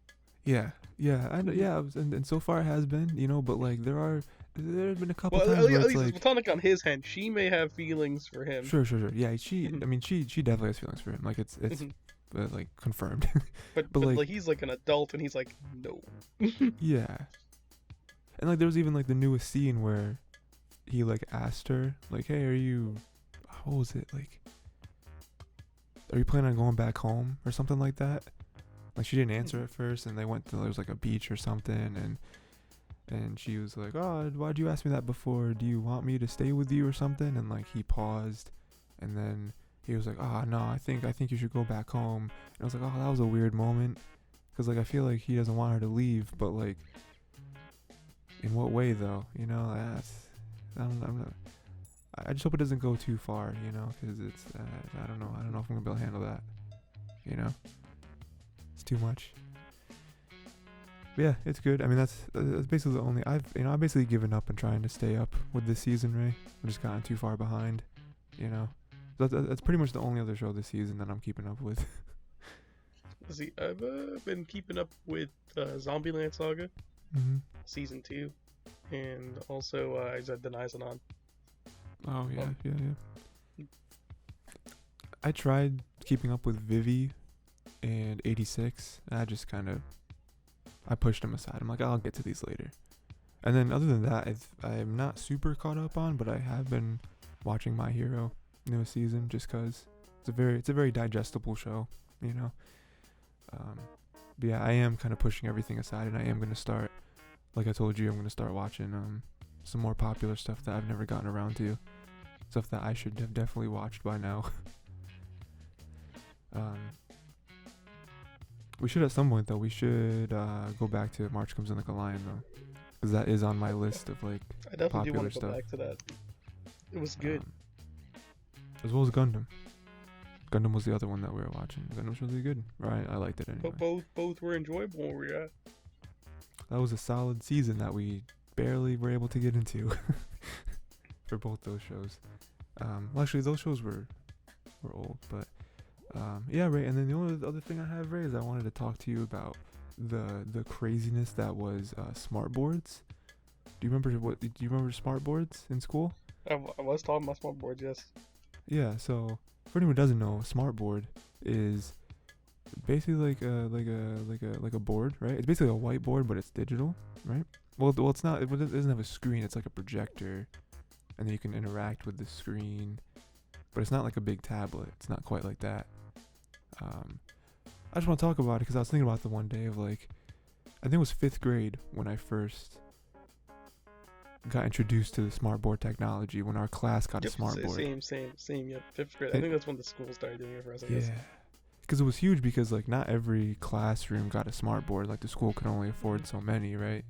Yeah, and so far it has been, but like there have been a couple Well, times where at it's least it's like, platonic on his end. She may have feelings for him. sure, yeah, Mhm, I mean, she definitely has feelings for him, like it's mhm. like confirmed, But but like, like he's like an adult, and he's like, no. yeah, and like there was even like the newest scene where he like asked her like, hey, what was it like? Are you planning on going back home or something like that? Like she didn't answer at first, and they went to there was like a beach or something, and she was like, oh, why'd you ask me that before? Do you want me to stay with you or something? And like he paused, and then he was like, oh no, I think you should go back home. And I was like, oh, that was a weird moment, because like I feel like he doesn't want her to leave, but like in what way though? That's I'm not, I just hope it doesn't go too far, because it's I don't know if I'm gonna be able to handle that, it's too much. But yeah, it's good. I mean, that's basically the only I've basically given up and trying to stay up with this season, Ray. I've just gotten too far behind, That's pretty much the only other show this season that I'm keeping up with. See, I've been keeping up with Zombieland Saga Mm-hmm. season 2, and also I said Denizanon. Oh yeah, Um, yeah. I tried keeping up with Vivi and 86. I just kind of I pushed them aside. I'm like, I'll get to these later. And then other than that, I'm not super caught up on, but I have been watching My Hero newest season just because it's a very digestible show, But yeah, I am kind of pushing everything aside, and I am gonna start, like I told you, I'm gonna start watching some more popular stuff that I've never gotten around to, stuff that I should have definitely watched by now. We should at some point though. We should go back to March Comes in Like a Lion though, because that is on my list of like I definitely do popular want to go stuff. back to that. It was good. As well as Gundam. Gundam was the other one that we were watching. Gundam's really good. Right, I liked it anyway. But both were enjoyable where we were at. That was a solid season that we barely were able to get into for both those shows. Well, actually, those shows were old, but yeah, Ray. And then the only other thing I have, Ray, is I wanted to talk to you about the craziness that was smart boards. Do you remember smart boards in school? I was talking about smart boards, yes. Yeah. So for anyone who doesn't know, a smart board is basically like a board, right? It's basically a whiteboard, but it's digital, right? Well, it's not. It doesn't have a screen. It's like a projector, and then you can interact with the screen. But it's not like a big tablet. It's not quite like that. I just want to talk about it because I was thinking about the one day of like, I think it was 5th grade when I first got introduced to the smart board technology, when our class got a smart board. Same. Yep, 5th grade. I think that's when the school started doing it for us. I guess. Yeah. Because it was huge because like not every classroom got a smart board. Like the school could only afford so many, right?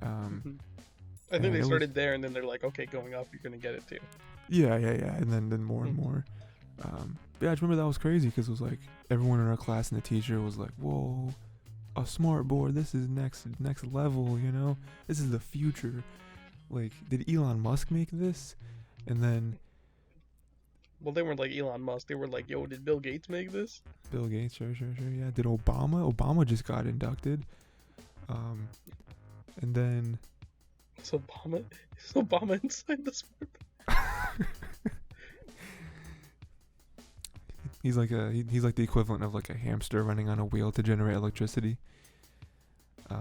I think they started there, and then they're like, okay, going up, you're gonna get it too. Yeah, and then more and more. Yeah, I just remember that was crazy because it was like everyone in our class and the teacher was like, "Whoa, a smart board! This is next level, This is the future." Like, did Elon Musk make this? And then, well, they weren't like Elon Musk. They were like, "Yo, did Bill Gates make this?" Bill Gates, sure, yeah. Did Obama? Obama just got inducted. And then. Is Obama inside the smart board? He's like the equivalent of like a hamster running on a wheel to generate electricity. I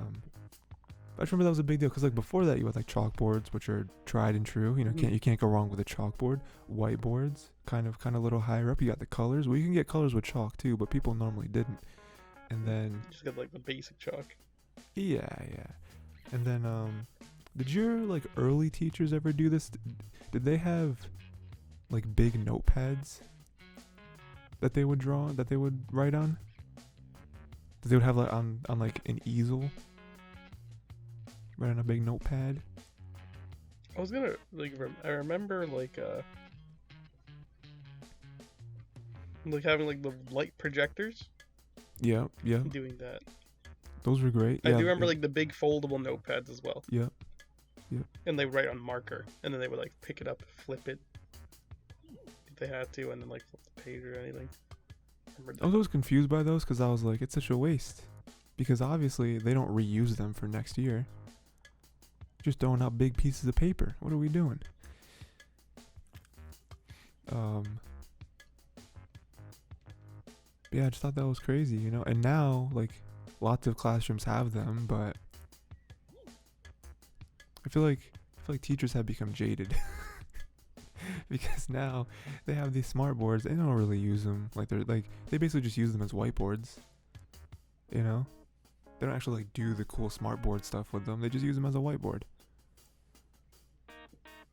just remember that was a big deal because like before that you had like chalkboards, which are tried and true. You can't go wrong with a chalkboard. Whiteboards, kind of a little higher up. You got the colors. Well, you can get colors with chalk too, but people normally didn't. And then just got like the basic chalk. Yeah. And then did your like early teachers ever do this? Did they have like big notepads that they would write on? That they would have like on like an easel, right on a big notepad? I was gonna like I remember like having like the light projectors. Yeah. Doing that. Those were great. I do remember like the big foldable notepads as well. Yep. And they write on marker, and then they would like pick it up, flip it if they had to, and then like flip the page or anything. I remember I was that. always confused by those because I was like, it's such a waste. Because obviously they don't reuse them for next year. Just throwing out big pieces of paper. What are we doing? Yeah, I just thought that was crazy, you know. And now, like, lots of classrooms have them, but I feel like teachers have become jaded because now they have these smart boards. They don't really use them. Like they basically just use them as whiteboards. You know, they don't actually like do the cool smart board stuff with them. They just use them as a whiteboard.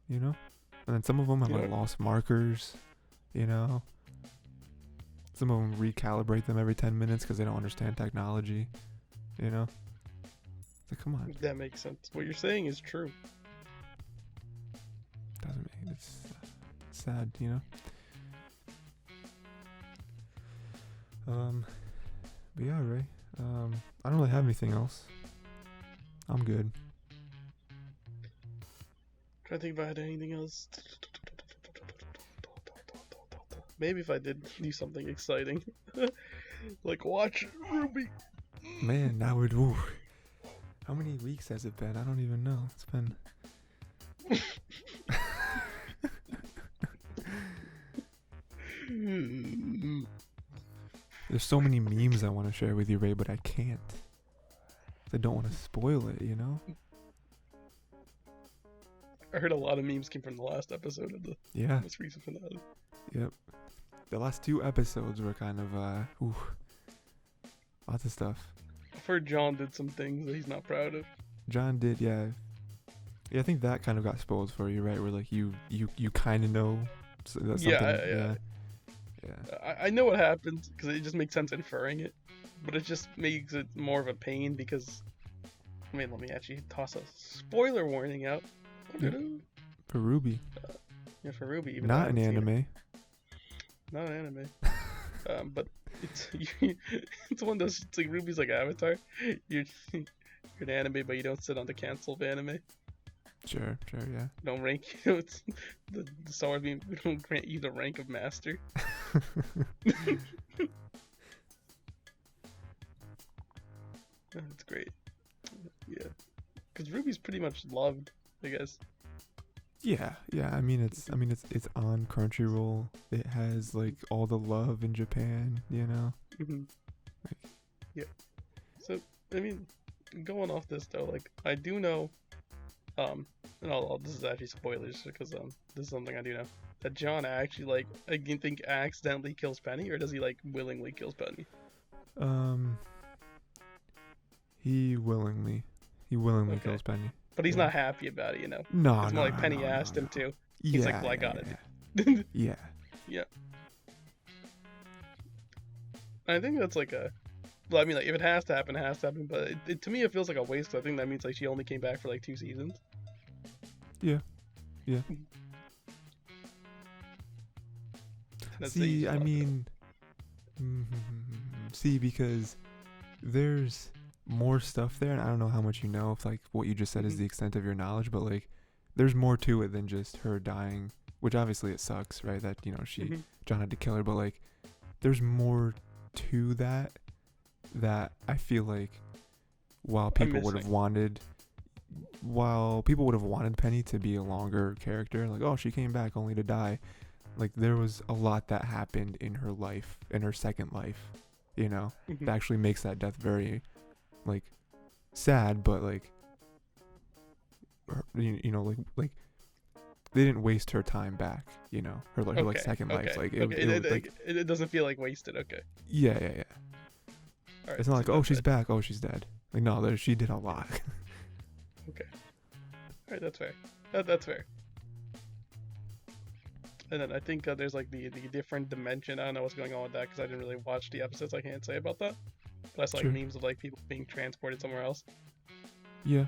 You know, and then some of them have like lost markers. You know, some of them recalibrate them every 10 minutes because they don't understand technology. You know, it's like, come on. That makes sense. What you're saying is true. Doesn't make it's sad, you know. But yeah, Ray. I don't really have anything else. I'm good. Trying to think if I had anything else. Maybe if I did do something exciting, like watch Ruby. Man, now we're. Ooh. How many weeks has it been? I don't even know. It's been. There's so many memes I want to share with you, Ray, but I can't. I don't want to spoil it, you know? I heard a lot of memes came from the last episode of the most recent finale. Yep. The last 2 episodes were kind of, lots of stuff. I've heard John did some things that he's not proud of. John did, yeah. Yeah, I think that kind of got spoiled for you, right? Where, like, you kind of know that something... Yeah. I know what happened, because it just makes sense inferring it. But it just makes it more of a pain, because... I mean, let me actually toss a spoiler warning out. Yeah. For Ruby. Yeah, for Ruby. Even not an anime. Not an anime. But it's one of those, it's like Ruby's like Avatar. You're an anime, but you don't sit on the cancel of anime. Sure, yeah. Don't rank you. It's the Star Wars being, we don't grant you the rank of master. That's great. Yeah, because Ruby's pretty much loved, I guess. Yeah. I mean, it's on Crunchyroll. It has like all the love in Japan, you know. Mm-hmm. Yeah. So I mean, going off this though, like I do know, and this is actually spoilers because this is something I do know, that John actually like I think accidentally kills Penny, or does he like willingly kills Penny? He willingly kills Penny. But he's not happy about it, you know. No, it's more like Penny asked him to. He's like, well, I got it. Yeah. I think that's like a... Well, I mean, like, if it has to happen, it has to happen. But to me, it feels like a waste. I think that means like she only came back for like 2 seasons. Yeah. See, I mean... See, because there's more stuff there, and I don't know how much you know if like what you just said is the extent of your knowledge, but like there's more to it than just her dying, which obviously it sucks, right? That, you know, John had to kill her, but like there's more to that I feel like while people would have wanted Penny to be a longer character, like, oh, she came back only to die, like there was a lot that happened in her life, in her second life, you know, that actually makes that death very like sad, but like you know, like they didn't waste her time back, you know, her like second life, like it doesn't feel like wasted. Yeah. All right, it's not like, oh, she's back, oh, she's dead. Like, no, she did a lot. Okay. All right, that's fair. That's fair. And then I think there's like the different dimension. I don't know what's going on with that because I didn't really watch the episodes. I can't say about that. But I saw like memes of like people being transported somewhere else. Yeah.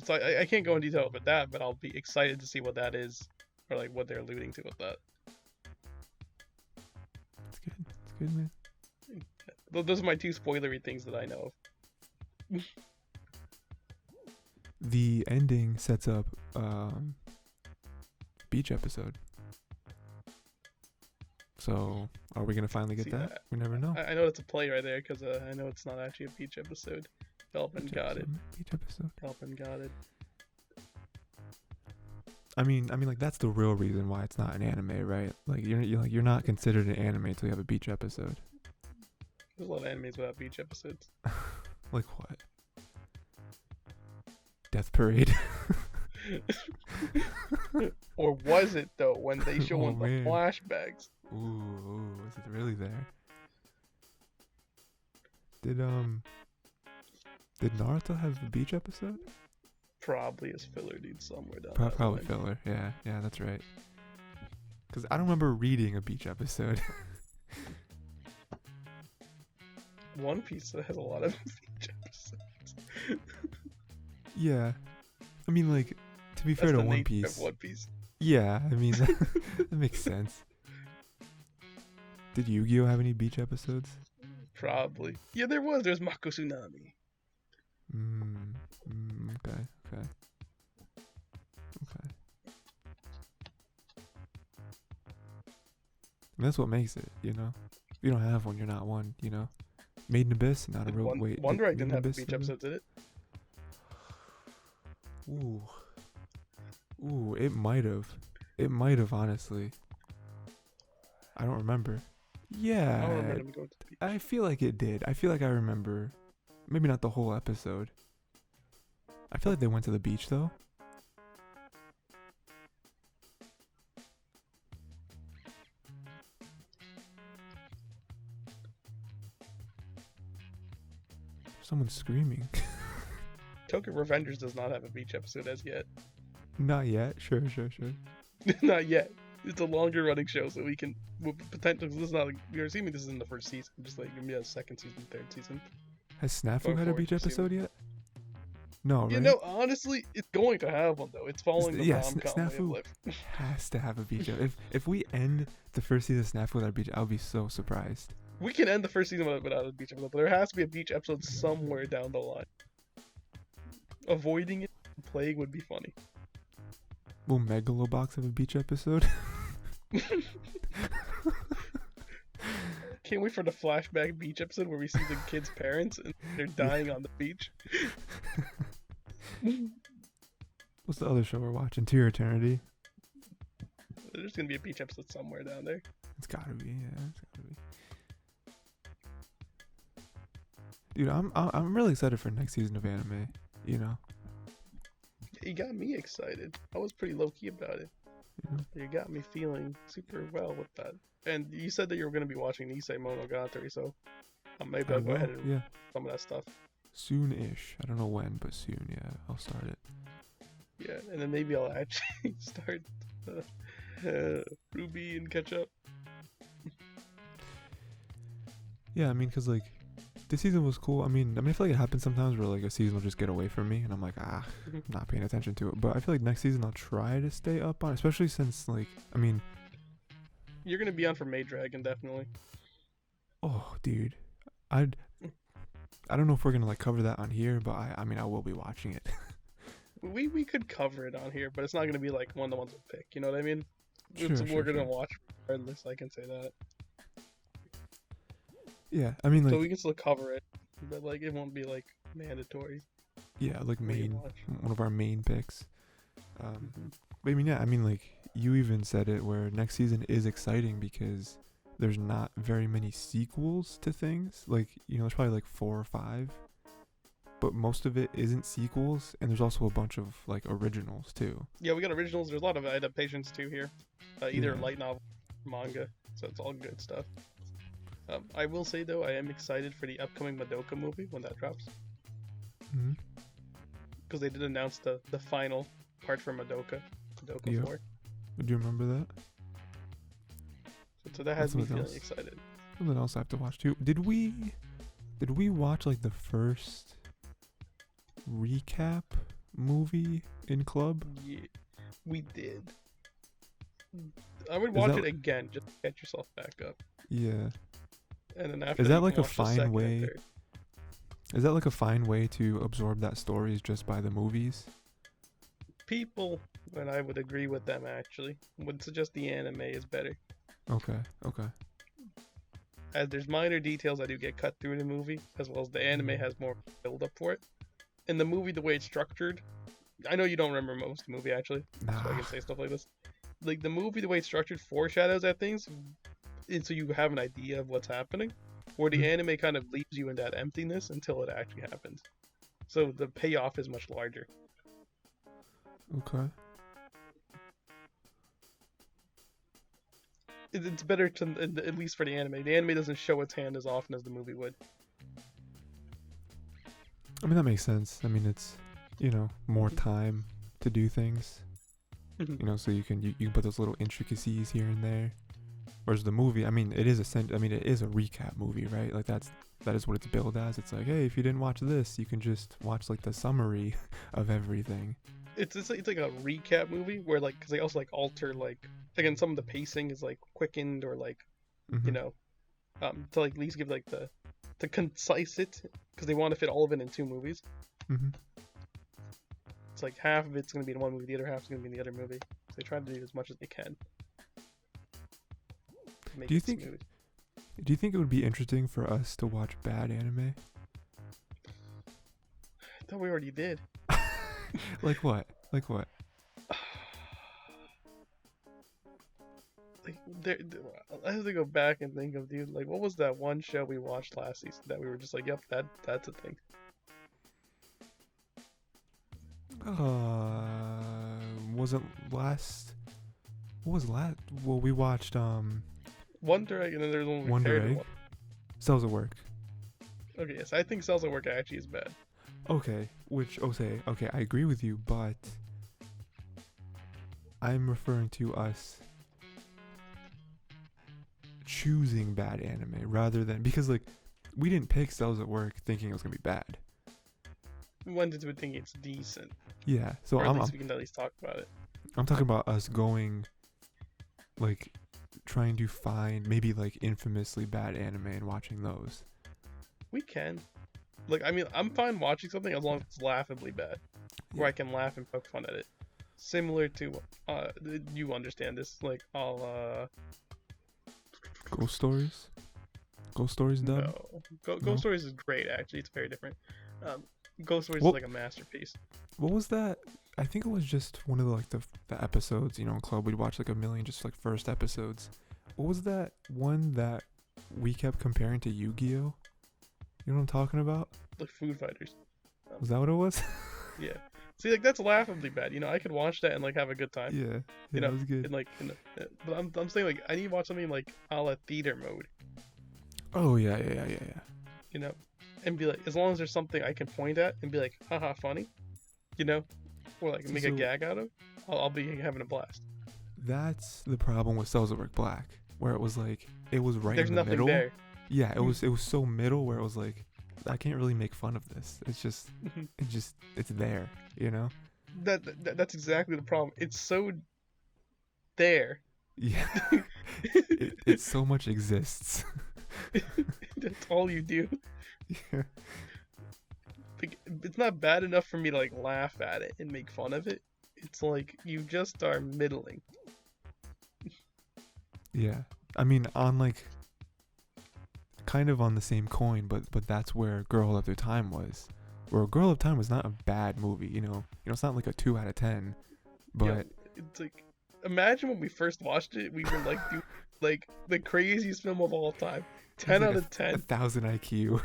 So I can't go in detail about that, but I'll be excited to see what that is, or like what they're alluding to with that. It's good, man. Those are my 2 spoilery things that I know of. The ending sets up beach episode. So, are we gonna finally get See that? We never know. I know it's a play right there because I know it's not actually a beach episode. Belpin got it. Beach episode. Belpin got it. I mean, like that's the real reason why it's not an anime, right? Like you're not considered an anime until you have a beach episode. There's a lot of animes without beach episodes. Like what? Death Parade. Or was it though when they show Oh, on the man. flashbacks? Ooh, is it really there? Did Naruto have a beach episode? Probably as filler dude somewhere down that Probably line. filler. Yeah, that's right. Because I don't remember reading a beach episode. One Piece has a lot of beach episodes. Yeah, I mean, like, to be fair That's to the One nature Piece. of One Piece. Yeah, I mean that makes sense. Did Yu-Gi-Oh have any beach episodes? Probably. Yeah, there was. There's Mako Tsunami. Okay. And that's what makes it, you know? If you don't have one, you're not one, you know? Made in Abyss, not a real... Wait, Wonder Egg Made in didn't have a Abyss beach episode, did it? Ooh, it might have. It might have, honestly. I don't remember. Yeah, I don't remember them going to the beach. I feel like it did. I feel like I remember. Maybe not the whole episode. I feel like they went to the beach, though. Someone's screaming. Tokyo Revengers does not have a beach episode as yet. Not yet. Sure. Not yet. It's a longer running show, so we can potentially. This is not. You're assuming this is in the first season, just like give me a second season, third season. Has SNAFU had a Fourth beach season. episode yet? No, right? You know, honestly, it's going to have one though. It's following the Yeah, rom-com way of SNAFU life. has to have a beach. If we end the first season of SNAFU without a beach, I'll be so surprised. We can end the first season without a beach episode, but there has to be a beach episode somewhere down the line. Avoiding it, and playing would be funny. Will Megalo Box have a beach episode? Can't wait for the flashback beach episode where we see the kids' parents and they're dying on the beach. What's the other show we're watching? To Your Eternity? There's gonna be a beach episode somewhere down there. It's gotta be, yeah. It's gotta be. Dude, I'm really excited for next season of anime. You know. You got me excited. I was pretty low key about it. Yeah. You got me feeling super well with that. And you said that you were gonna be watching Nisei Monogatari, so maybe I'll go ahead and yeah. some of that stuff. Soon-ish. I don't know when, but soon. Yeah, I'll start it. Yeah, and then maybe I'll actually start Ruby and catch up. Yeah, I mean, cause like this season was cool. I mean, I feel like it happens sometimes where like a season will just get away from me, and I'm like, I'm not paying attention to it. But I feel like next season I'll try to stay up on, it, especially since like, I mean, You're gonna be on for Maid Dragon, definitely. oh, dude, I don't know if we're gonna like cover that on here, but I mean, I will be watching it. We could cover it on here, but it's not gonna be like one of the ones we pick. You know what I mean? Sure, We're gonna watch regardless. I can say that. Yeah, I mean, like, So we can still cover it, but like it won't be like mandatory. yeah, like we main, watch. one of our main picks. But I mean, yeah, I mean, like you even said it, where next season is exciting because there's not very many sequels to things. Like, you know, there's probably like 4 or 5, but most of it isn't sequels, and there's also a bunch of like originals too. Yeah, we got originals. There's a lot of adaptations too here, either Yeah. light novel, manga. So it's all good stuff. I will say though, I am excited for the upcoming Madoka movie when that drops, Mm-hmm. because they did announce the final part for Madoka Yeah. 4. Do you remember that? So that has me something feeling else. excited. Something else I have to watch too. Did we watch like the first recap movie in club? Yeah, we did. I would Is watch that- it again just to get yourself back up, Yeah. and then after Is you that can like a watch the fine second and way? third. Is that like a fine way to absorb that story is just by the movies? People, and I would agree with them actually, would suggest the anime is better. Okay. Okay. As there's minor details that do get cut through the movie, as well as the anime has more build up for it. In the movie, the way it's structured, I know you don't remember most of the movie actually, so I Nah. can say stuff like this. Like the movie, the way it's structured foreshadows at things, and so you have an idea of what's happening. Where the Mm, anime kind of leaves you in that emptiness until it actually happens. So the payoff is much larger. okay. It's better to, at least for the anime. The anime doesn't show its hand as often as the movie would. I mean, that makes sense. I mean, it's, more time to do things. So you can put those little intricacies here and there. Whereas the movie, I mean, it is a recap movie, right? Like that is what it's billed as. It's like, hey, if you didn't watch this, you can just watch like the summary of everything. It's like a recap movie where like, because they also like alter like, again, some of the pacing is like quickened or like, Mm-hmm. to like at least give like to concise it, because they want to fit all of it in 2 movies. Mm-hmm. It's like half of it's gonna be in one movie, the other half is gonna be in the other movie. So they try to do as much as they can. To make Do you it think smooth. Do you think it would be interesting for us to watch bad anime? I thought we already did. Like what? Like what? Like I have to go back and think of, dude, like what was that one show we watched last season that we were just like, yep, that's a thing. Wasn't last? What was last? Well, we watched Wonder Egg, and then there's one we Wonder paired Egg. with. Cells at Work. Okay, yes, I think Cells at Work actually is bad. Okay, okay, I agree with you, but I'm referring to us choosing bad anime rather than, because like we didn't pick Cells at Work thinking it was gonna be bad. We went into it thinking it's decent, Yeah, so or at least we can at least talk about it. I'm talking about us going, like, trying to find maybe like infamously bad anime and watching those. We can. Like, I mean, I'm fine watching something as long as it's laughably bad, where I can laugh and poke fun at it. Similar to, you understand this, like, Ghost Stories? Ghost Stories dub? no. No? Ghost Stories is great, actually. It's very different. Ghost Stories Well- is like a masterpiece. What was that? I think it was just one of the episodes, in Club. We'd watch like a million just like first episodes. What was that one that we kept comparing to Yu-Gi-Oh? You know what I'm talking about? Like Food Fighters. Was that what it was? Yeah. See, like, that's laughably bad. I could watch that and, like, have a good time. Yeah, You that know, was good. And, like, but I'm saying, like, I need to watch something, like, a la theater mode. Oh yeah. And be like, as long as there's something I can point at and be like, haha, funny, or like make a So- gag out of, I'll be having a blast. That's the problem with Cells at Work Black, where it was like it was right There's in the nothing middle. there. Yeah, it was so middle where it was like I can't really make fun of this. It's just it's there, That's exactly the problem. It's so there. Yeah. it so much exists. That's all you do. Yeah. Like, it's not bad enough for me to like laugh at it and make fun of it. It's like you just are middling. Yeah. I mean, on like kind of on the same coin, but that's where Girl of the Time was. Where Girl of Time was not a bad movie, it's not like a 2 out of 10, but Yeah, it's like, imagine when we first watched it, we were like, dude, like the craziest film of all time. 10 like out of 10. 1,000 IQ. We're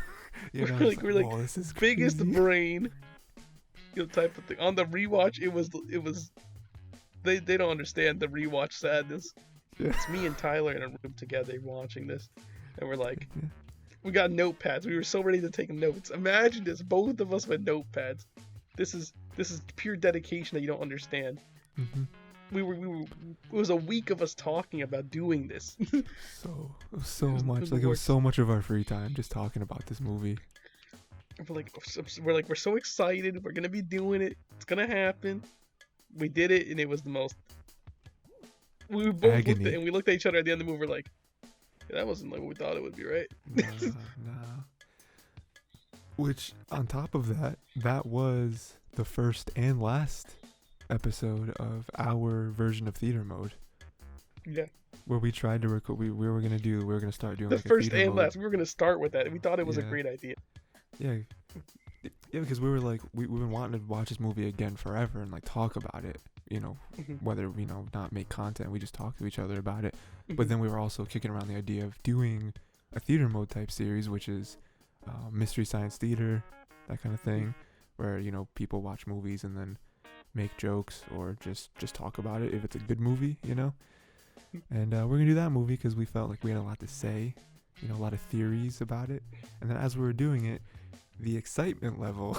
it's like, whoa, this is biggest crazy. brain, type of thing. On the rewatch, it was they don't understand the rewatch sadness. Yeah. It's me and Tyler in a room together watching this, and we're like, Yeah. we got notepads. We were so ready to take notes. Imagine this, both of us with notepads. This is pure dedication that you don't understand. Mm-hmm. We were. It was a week of us talking about doing this. So It much. was Like, it was worse. so much of our free time just talking about this movie. We're so excited. We're gonna be doing it. It's gonna happen. We did it, and it was the most. We both Agony. looked at each other at the end of the movie. We're like, yeah, that wasn't like what we thought it would be, right? Nah. Which, on top of that, that was the first and last episode of our version of theater mode. Yeah. where we tried to record. We were gonna start doing The like a first theater and mode. last. We were gonna start with that. We thought it was a Yeah. great idea. Yeah. Yeah, because we were like, we've been wanting to watch this movie again forever and like talk about it, Mhm. whether, not make content, we just talk to each other about it. But Mhm. then we were also kicking around the idea of doing a theater mode type series, which is Mystery Science Theater, that kind of thing, where, people watch movies and then make jokes or just talk about it if it's a good movie, And we're going to do that movie because we felt like we had a lot to say, a lot of theories about it. And then as we were doing it, the excitement level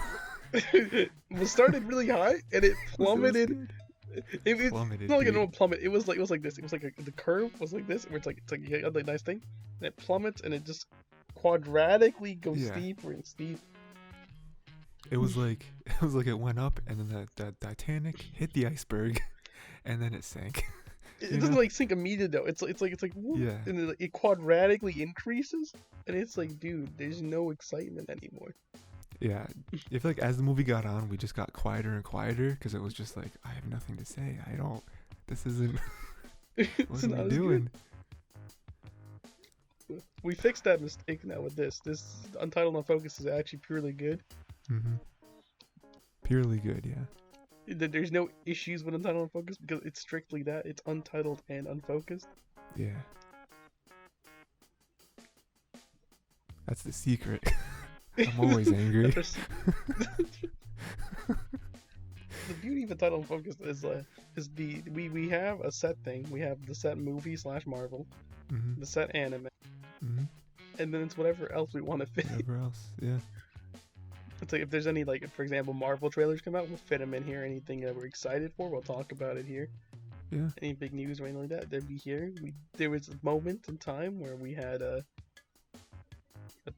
It started really high and it was plummeted. good. It's Plummeted, not like a dude. normal plummet. It was like this. It was like the curve was like this, where it's like you got the nice thing, and it plummets and it just quadratically goes Yeah. steeper and steep. It was like it went up and then the Titanic hit the iceberg and then it sank. It doesn't like sink immediately though. It's like whoop, Yeah. and then it quadratically increases, and it's like, dude, there's no excitement anymore. Yeah. I feel like as the movie got on, we just got quieter and quieter because it was just like, I have nothing to say. This isn't, It's what are not we as doing? good. We fixed that mistake now with this. This Untitled Unfocused is actually purely good. Mm-hmm. Purely good, yeah. There's no issues with Untitled Unfocused because it's strictly that. It's untitled and unfocused. Yeah. That's the secret. I'm always angry. The beauty of Untitled Unfocused is we have a set thing. We have the set movie / Marvel, Mm-hmm. the set anime, Mm-hmm. and then it's whatever else we want to fit. Whatever else, yeah. It's like if there's any, like, for example, Marvel trailers come out, we'll fit them in here. Anything that we're excited for, we'll talk about it here. Yeah. Any big news or anything like that, they'd be here. There was a moment in time where we had a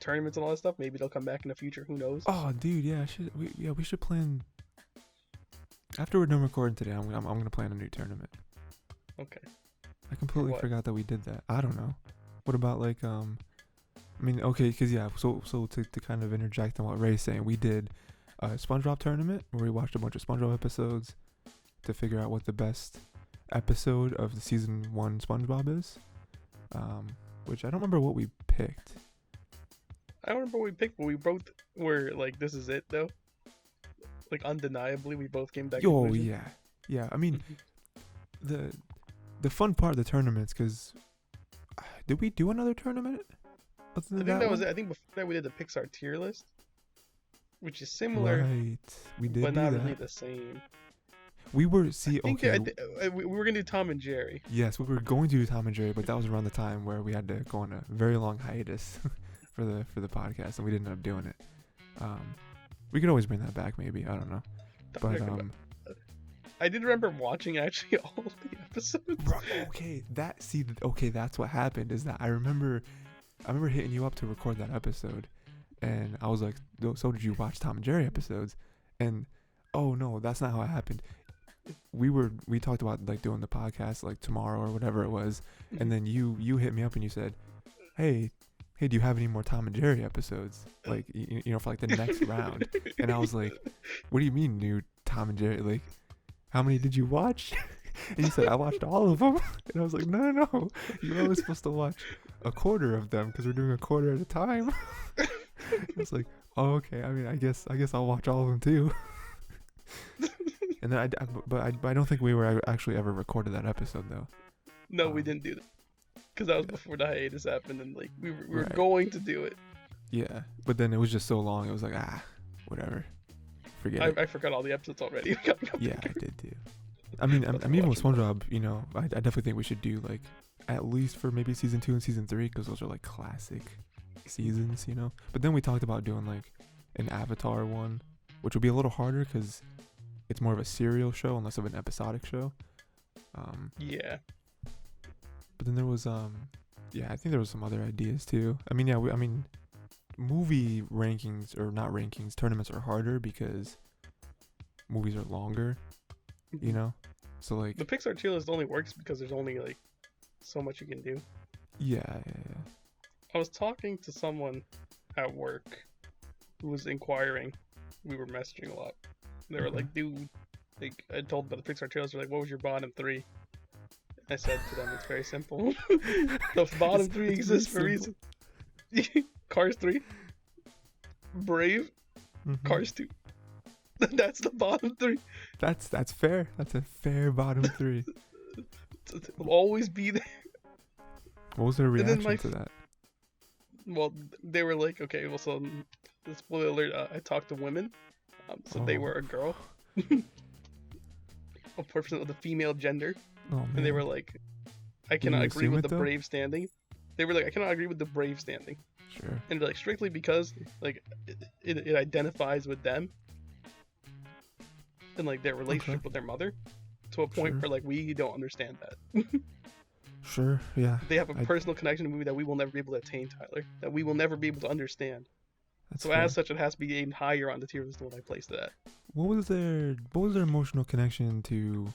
tournaments and all that stuff. Maybe they'll come back in the future. Who knows? Oh, dude, yeah. We should plan. After we're done recording today, I'm gonna plan a new tournament. Okay. I completely what? forgot that we did that. I don't know. What about like I mean, okay, because yeah, so to kind of interject on what Ray's saying, we did a SpongeBob tournament where we watched a bunch of SpongeBob episodes to figure out what the best episode of the season 1 SpongeBob is. Which I don't remember what we picked. I don't remember what we picked, but we both were like, "This is it," though. Like, undeniably, we both came back. Oh yeah. I mean, the fun part of the tournaments, because did we do another tournament? Other I than think that was one? it. I think before that we did the Pixar tier list, which is similar, Right. We did but do not that. really the same. We were I think okay. we were gonna do Tom and Jerry. Yes, we were going to do Tom and Jerry, but that was around the time where we had to go on a very long hiatus for the podcast, and we didn't end up doing it. We could always bring that back, maybe. I don't know. But I did remember watching actually all of the episodes. okay, that's what happened. Is that I remember hitting you up to record that episode, and I was like, "So did you watch Tom and Jerry episodes?" And oh no, that's not how it happened. We talked about like doing the podcast like tomorrow or whatever it was, and then you hit me up and you said, hey, do you have any more Tom and Jerry episodes, like for like the next round? And I was like, what do you mean new Tom and Jerry? Like, how many did you watch? And you said, I watched all of them. And I was like, no, you're only supposed to watch a quarter of them because we're doing a quarter at a time. I was like, oh, okay. I mean, I guess I'll watch all of them too. And then I don't think we were actually ever recorded that episode though. No, we didn't do that because that was before the hiatus happened, and like we were Right. going to do it. Yeah, but then it was just so long. It was like whatever, forget it. I forgot all the episodes already. Yeah, I did too. I mean, I'm even with SpongeBob. I definitely think we should do like at least for maybe season 2 and season 3 because those are like classic seasons. But then we talked about doing like an Avatar one, which would be a little harder because it's more of a serial show unless of an episodic show. Yeah. But then there was I think there was some other ideas too. I mean, movie rankings or not rankings, tournaments are harder because movies are longer, So like The Pixar tier list only works because there's only like so much you can do. yeah. I was talking to someone at work who was inquiring. We were messaging a lot. They were like, dude, like, I told them about the Pixar tier list. They're like, what was your bottom 3? I said to them, it's very simple. The bottom three It's exist for a very reason. Cars 3, Brave, Mhm. Cars 2. That's the bottom three. That's fair. That's a fair bottom three. It'll always be there. What was their And then reaction to that? well, they were like, okay, well, so spoiler alert, I talked to women, so they Oh. were a girl, a person of the female gender, Oh man. and they were like, I Did cannot you agree assume with it, the though? brave standing. They were like, I cannot agree with the brave standing, Sure. and like strictly because like it identifies with them and like their relationship with their mother, to a point Sure. where like we don't understand that. Sure. Yeah. They have a I- personal connection to the movie that we will never be able to attain, Tyler. That we will never be able to understand. That's So fair. as such, it has to be aimed higher on the tier list than what I placed it at. What was their emotional connection to?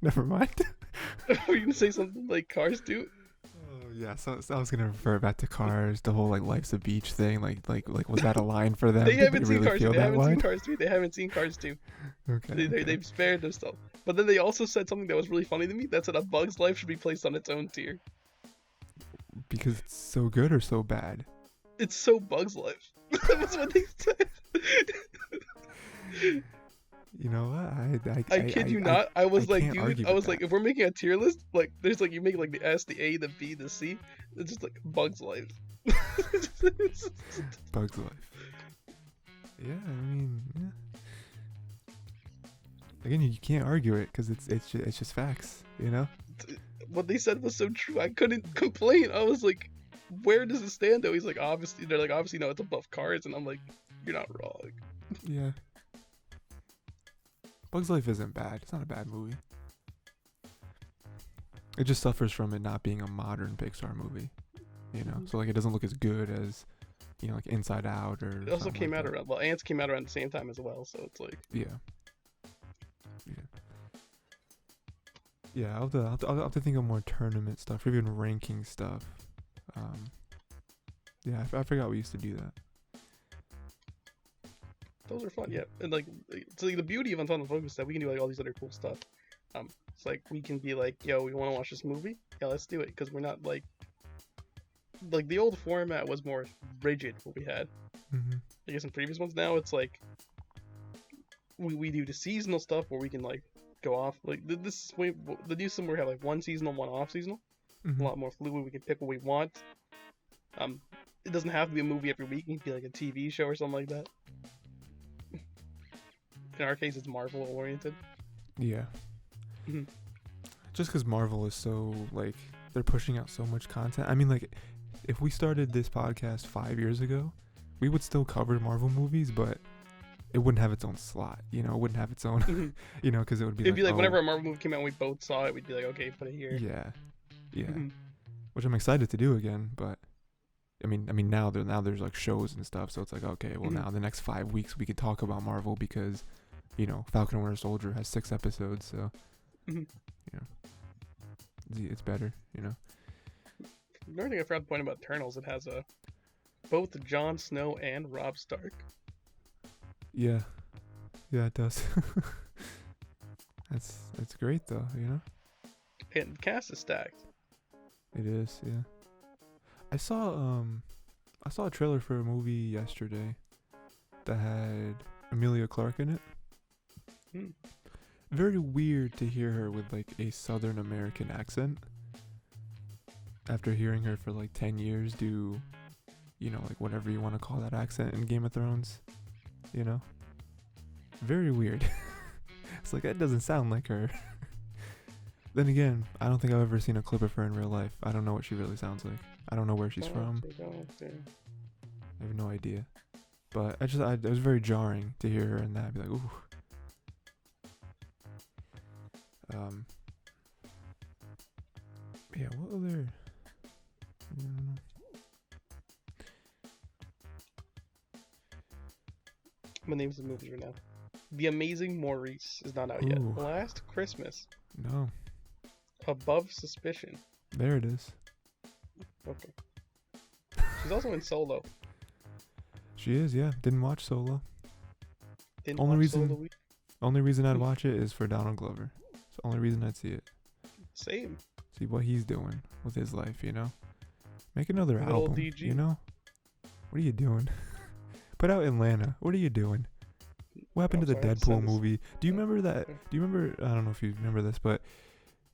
Never mind. Were you gonna say something like Cars 2? Oh yeah, so I was gonna refer back to Cars, the whole like life's a beach thing. Like was that a line for them? They Did haven't seen really Cars 2. feel They that haven't line? seen Cars 3. They haven't seen Cars 2. Okay. okay. They've spared themselves. But then they also said something that was really funny to me. That said, A Bug's Life should be placed on its own tier. Because it's so good or so bad? It's so Bug's Life. That's what they said. You know what? I kid you not. I was like, can't dude. argue I with was like, that. if we're making a tier list, like, there's like you make like the S, the A, the B, the C. It's just like Bug's Life. Bug's Life. Yeah, I mean, yeah. Again, you can't argue it because it's just facts, you know. What they said was so true. I couldn't complain. I was like, where does it stand though? He's like, obviously. They're like, obviously, no, it's above Cars, and I'm like, you're not wrong. Yeah. Bug's Life isn't bad. It's not a bad movie. It just suffers from it not being a modern Pixar movie, you know. So like, it doesn't look as good as, you know, like Inside Out or. It also something came like out that. around. Well, Ants came out around the same time as well, so it's like. Yeah. Yeah, I'll have to think of more tournament stuff, or even ranking stuff. Yeah, I forgot we used to do that. Those are fun, yeah. And like, so like, the beauty of Untitled Focus is that we can do like all these other cool stuff. It's like we can be like, yo, we want to watch this movie. Yeah, let's do it, because we're not like the old format was more rigid. What we had, Mm-hmm. I guess, in previous ones. Now it's like we do the seasonal stuff where we can like go off. Like this way, the new system where we have like one seasonal, one off seasonal. Mm-hmm. A lot more fluid. We can pick what we want. It doesn't have to be a movie every week. It can be like a TV show or something like that. In our case, it's Marvel oriented. Yeah. Mhm. Just because Marvel is so, like, they're pushing out so much content. I mean, like, if we started this podcast 5 years ago, we would still cover Marvel movies, but it wouldn't have its own slot, you know? It wouldn't have its own, Mhm. you know, because it would be It'd be like oh, whenever a Marvel movie came out and we both saw it, we'd be like, okay, put it here. Yeah. Yeah. Mhm. Which I'm excited to do again, but I mean now there's like shows and stuff, so it's like, okay, well, Mhm. now the next 5 weeks we could talk about Marvel because, you know, Falcon and Winter Soldier has 6 episodes, so Mhm. you know, it's better, you know. Another thing I forgot to point about Eternals, it has both Jon Snow and Robb Stark. Yeah, it does. That's great though, you know. And the cast is stacked. It is, yeah. I saw a trailer for a movie yesterday that had Emilia Clarke in it. Hmm. Very weird to hear her with like a Southern American accent. After hearing her for like 10 years do, you know, like whatever you want to call that accent in Game of Thrones, you know? Very weird. It's like, that doesn't sound like her. Then again, I don't think I've ever seen a clip of her in real life. I don't know what she really sounds like. I don't know where she's from. I have no idea. But it was very jarring to hear her in that. I'd be like, ooh. Yeah, what other? I don't know. I'm gonna name some movies right now. The Amazing Maurice is not out yet. Ooh. Last Christmas. No. Above Suspicion. There it is. Okay. She's also in Solo. She is, yeah. Didn't watch Solo. Didn't Only watch reason- Solo. Only reason I'd watch it is for Donald Glover. It's the only reason I'd see it. Same. See what he's doing with his life, you know? Make another Good old album, DG. you know? What are you doing? Put out Atlanta. What are you doing? What happened to the sorry, I Deadpool sent this- movie? Do you remember that? Okay. Do you remember? I don't know if you remember this, but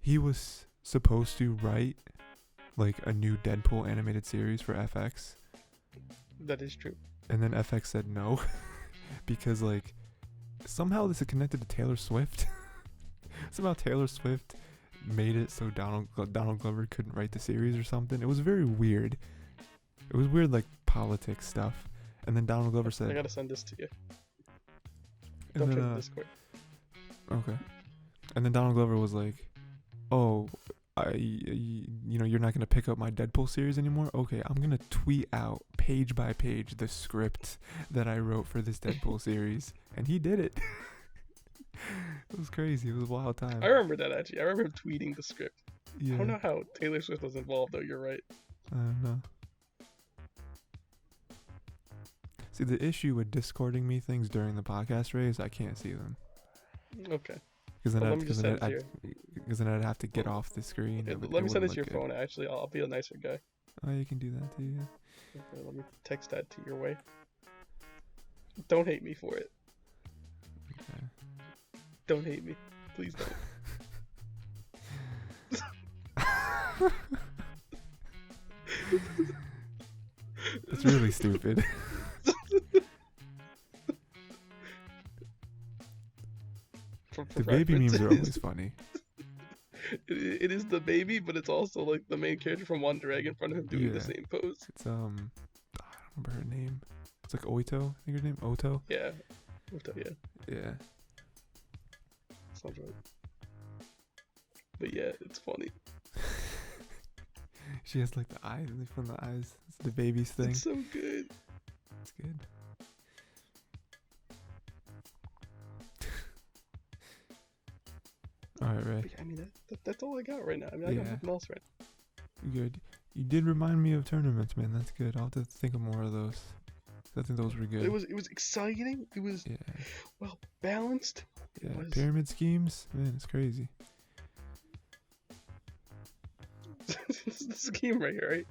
he was supposed to write like a new Deadpool animated series for FX, That is true. and then FX said no because like somehow this is connected to Taylor Swift. Somehow Taylor Swift made it so Donald Glover couldn't write the series or something. It was very weird. It was weird, like politics stuff. And then Donald Glover I said, gotta send this to you. and Don't then, check the Discord. okay. And then Donald Glover was like, "Oh, you know, you're not gonna pick up my Deadpool series anymore. Okay, I'm gonna tweet out page by page the script that I wrote for this Deadpool series," and he did it. It was crazy. It was a wild time. I remember that actually. I remember him tweeting the script. Yeah. I don't know how Taylor Swift was involved though. You're right. I don't know. See, the issue with discording me things during the podcast, Ray, is I can't see them. Okay. Because then, Well, let me just send it to I'd have to get off the screen. Let me send this to your phone. Actually, I'll be a nicer guy. Oh, you can do that too, yeah. Okay, let me text that to your way. Don't hate me for it. Okay. Don't hate me. Please don't. It's really stupid. For The baby reference, memes are always funny. It is the baby, but it's also like the main character from One Drag in front of him doing the Yeah. same pose. It's I don't remember her name. It's like Oito, I think her name Oto. Yeah. Yeah. Yeah. Sounds right. But yeah, it's funny. She has like the eyes from the eyes. It's the baby's thing. It's so good. It's good. Alright, Ray. But yeah, I mean, that's all I got right now. I mean, I got Yeah. nothing else right Good. You did remind me of tournaments, man. That's good. I'll have to think of more of those. I think those were good. now. It was exciting. It was Yeah. well balanced. Yeah. was- Pyramid schemes, man, it's crazy. This game right here, right?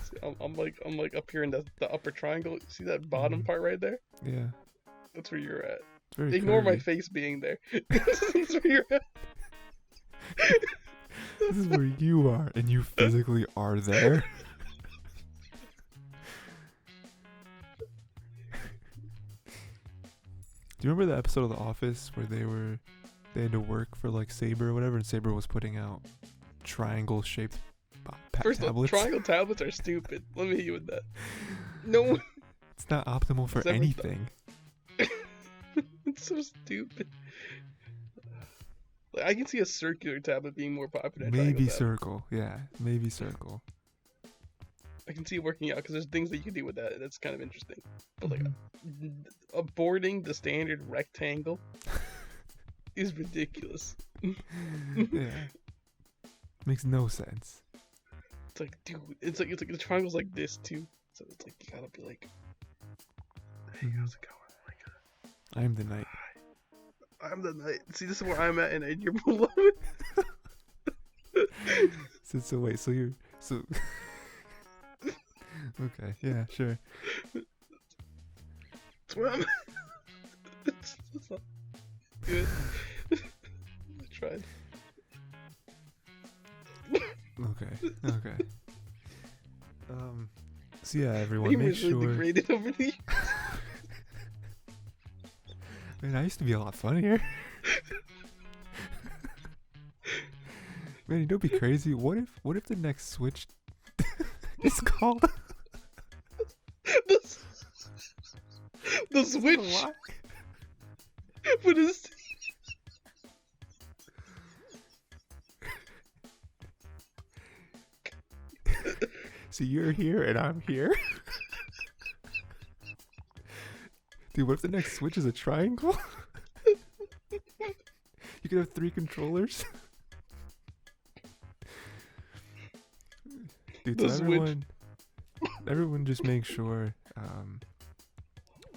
See, I'm like up here in the upper triangle. See that bottom Mhm. part right there? Yeah. That's where you're at. It's very Ignore my curvy. face being there. That's where you're at. This is where you are, and you physically are there. Do you remember the episode of The Office where they had to work for like Saber or whatever, and Saber was putting out triangle-shaped First of all, tablets? triangle tablets are stupid. Let me hit you with that. No one. It's not optimal for It's never anything. It's so stupid. Like, I can see a circular tablet being more popular than a triangle Maybe tablet. circle, yeah, maybe circle. I can see it working out because there's things that you can do with that. That's kind of interesting. But like, Mhm. aborting the standard rectangle is ridiculous. Yeah, makes no sense. It's like, dude, it's like the triangle's like this too. So it's like you gotta be like, hey, how's it going? Like, I am the knight. I'm the knight. See, this is where I'm at, and you're below it. So wait, so you're so. Okay, yeah, sure. That's where I'm. It's not good. I tried. Okay. So yeah, everyone, Being make really sure. degraded over the. Man, I used to be a lot funnier. Man, don't be crazy. What if the next Switch is called The Swytch. Why? What is? So you're here and I'm here. Dude, what if the next Switch is a triangle? You could have 3 controllers. Dude, The so Switch. everyone just make sure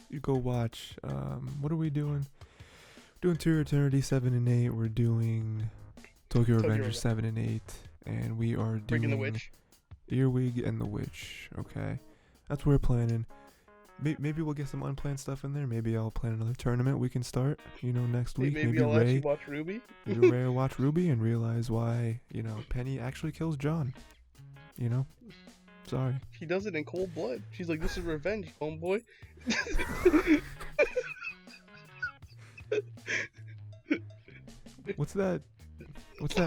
you go watch what are we doing? Doing Tour Eternity 7 and 8. We're doing Tokyo Tokyo Revengers 7 and 8, and we are Breaking the doing Witch. Earwig and the Witch. Okay, that's what we're planning. Maybe we'll get some unplanned stuff in there. Maybe I'll plan another tournament we can start, next week. Maybe I'll actually watch Ruby. Maybe Ray will watch Ruby and realize why, Penny actually kills John. Sorry. She does it in cold blood. She's like, this is revenge, homeboy. What's that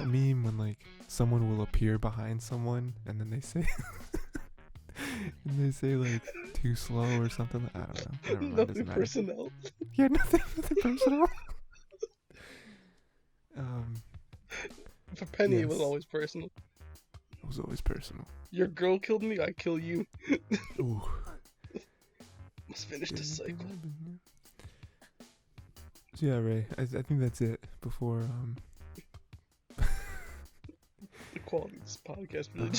meme when, like, someone will appear behind someone and then they say... and they say, like, too slow or something? I don't know. Never mind, Nothing personal. Yeah, nothing personal. For Penny, yes. it was always personal. It was always personal. Your girl killed me, I kill you. Ooh. Let's finish this cycle. So yeah, Ray, I think that's it before The quality of this podcast really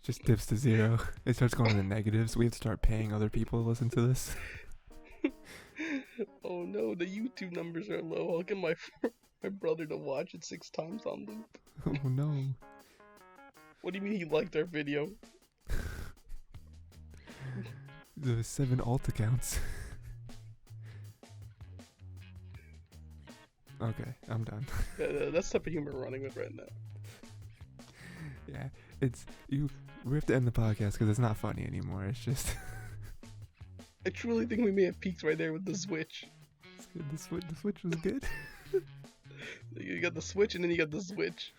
just dips to zero. It starts going to the negatives. We have to start paying other people to listen to this. Oh no, the YouTube numbers are low. I'll get my brother to watch it 6 times on loop. Oh no. What do you mean he liked our video? The 7 alt accounts. Okay, I'm done. That's the type of humor we're running with right now. Yeah, we have to end the podcast because it's not funny anymore. It's just... I truly think we may have peaked right there with the Swytch. It's good. The Swytch was good. You got the Swytch and then you got the Swytch.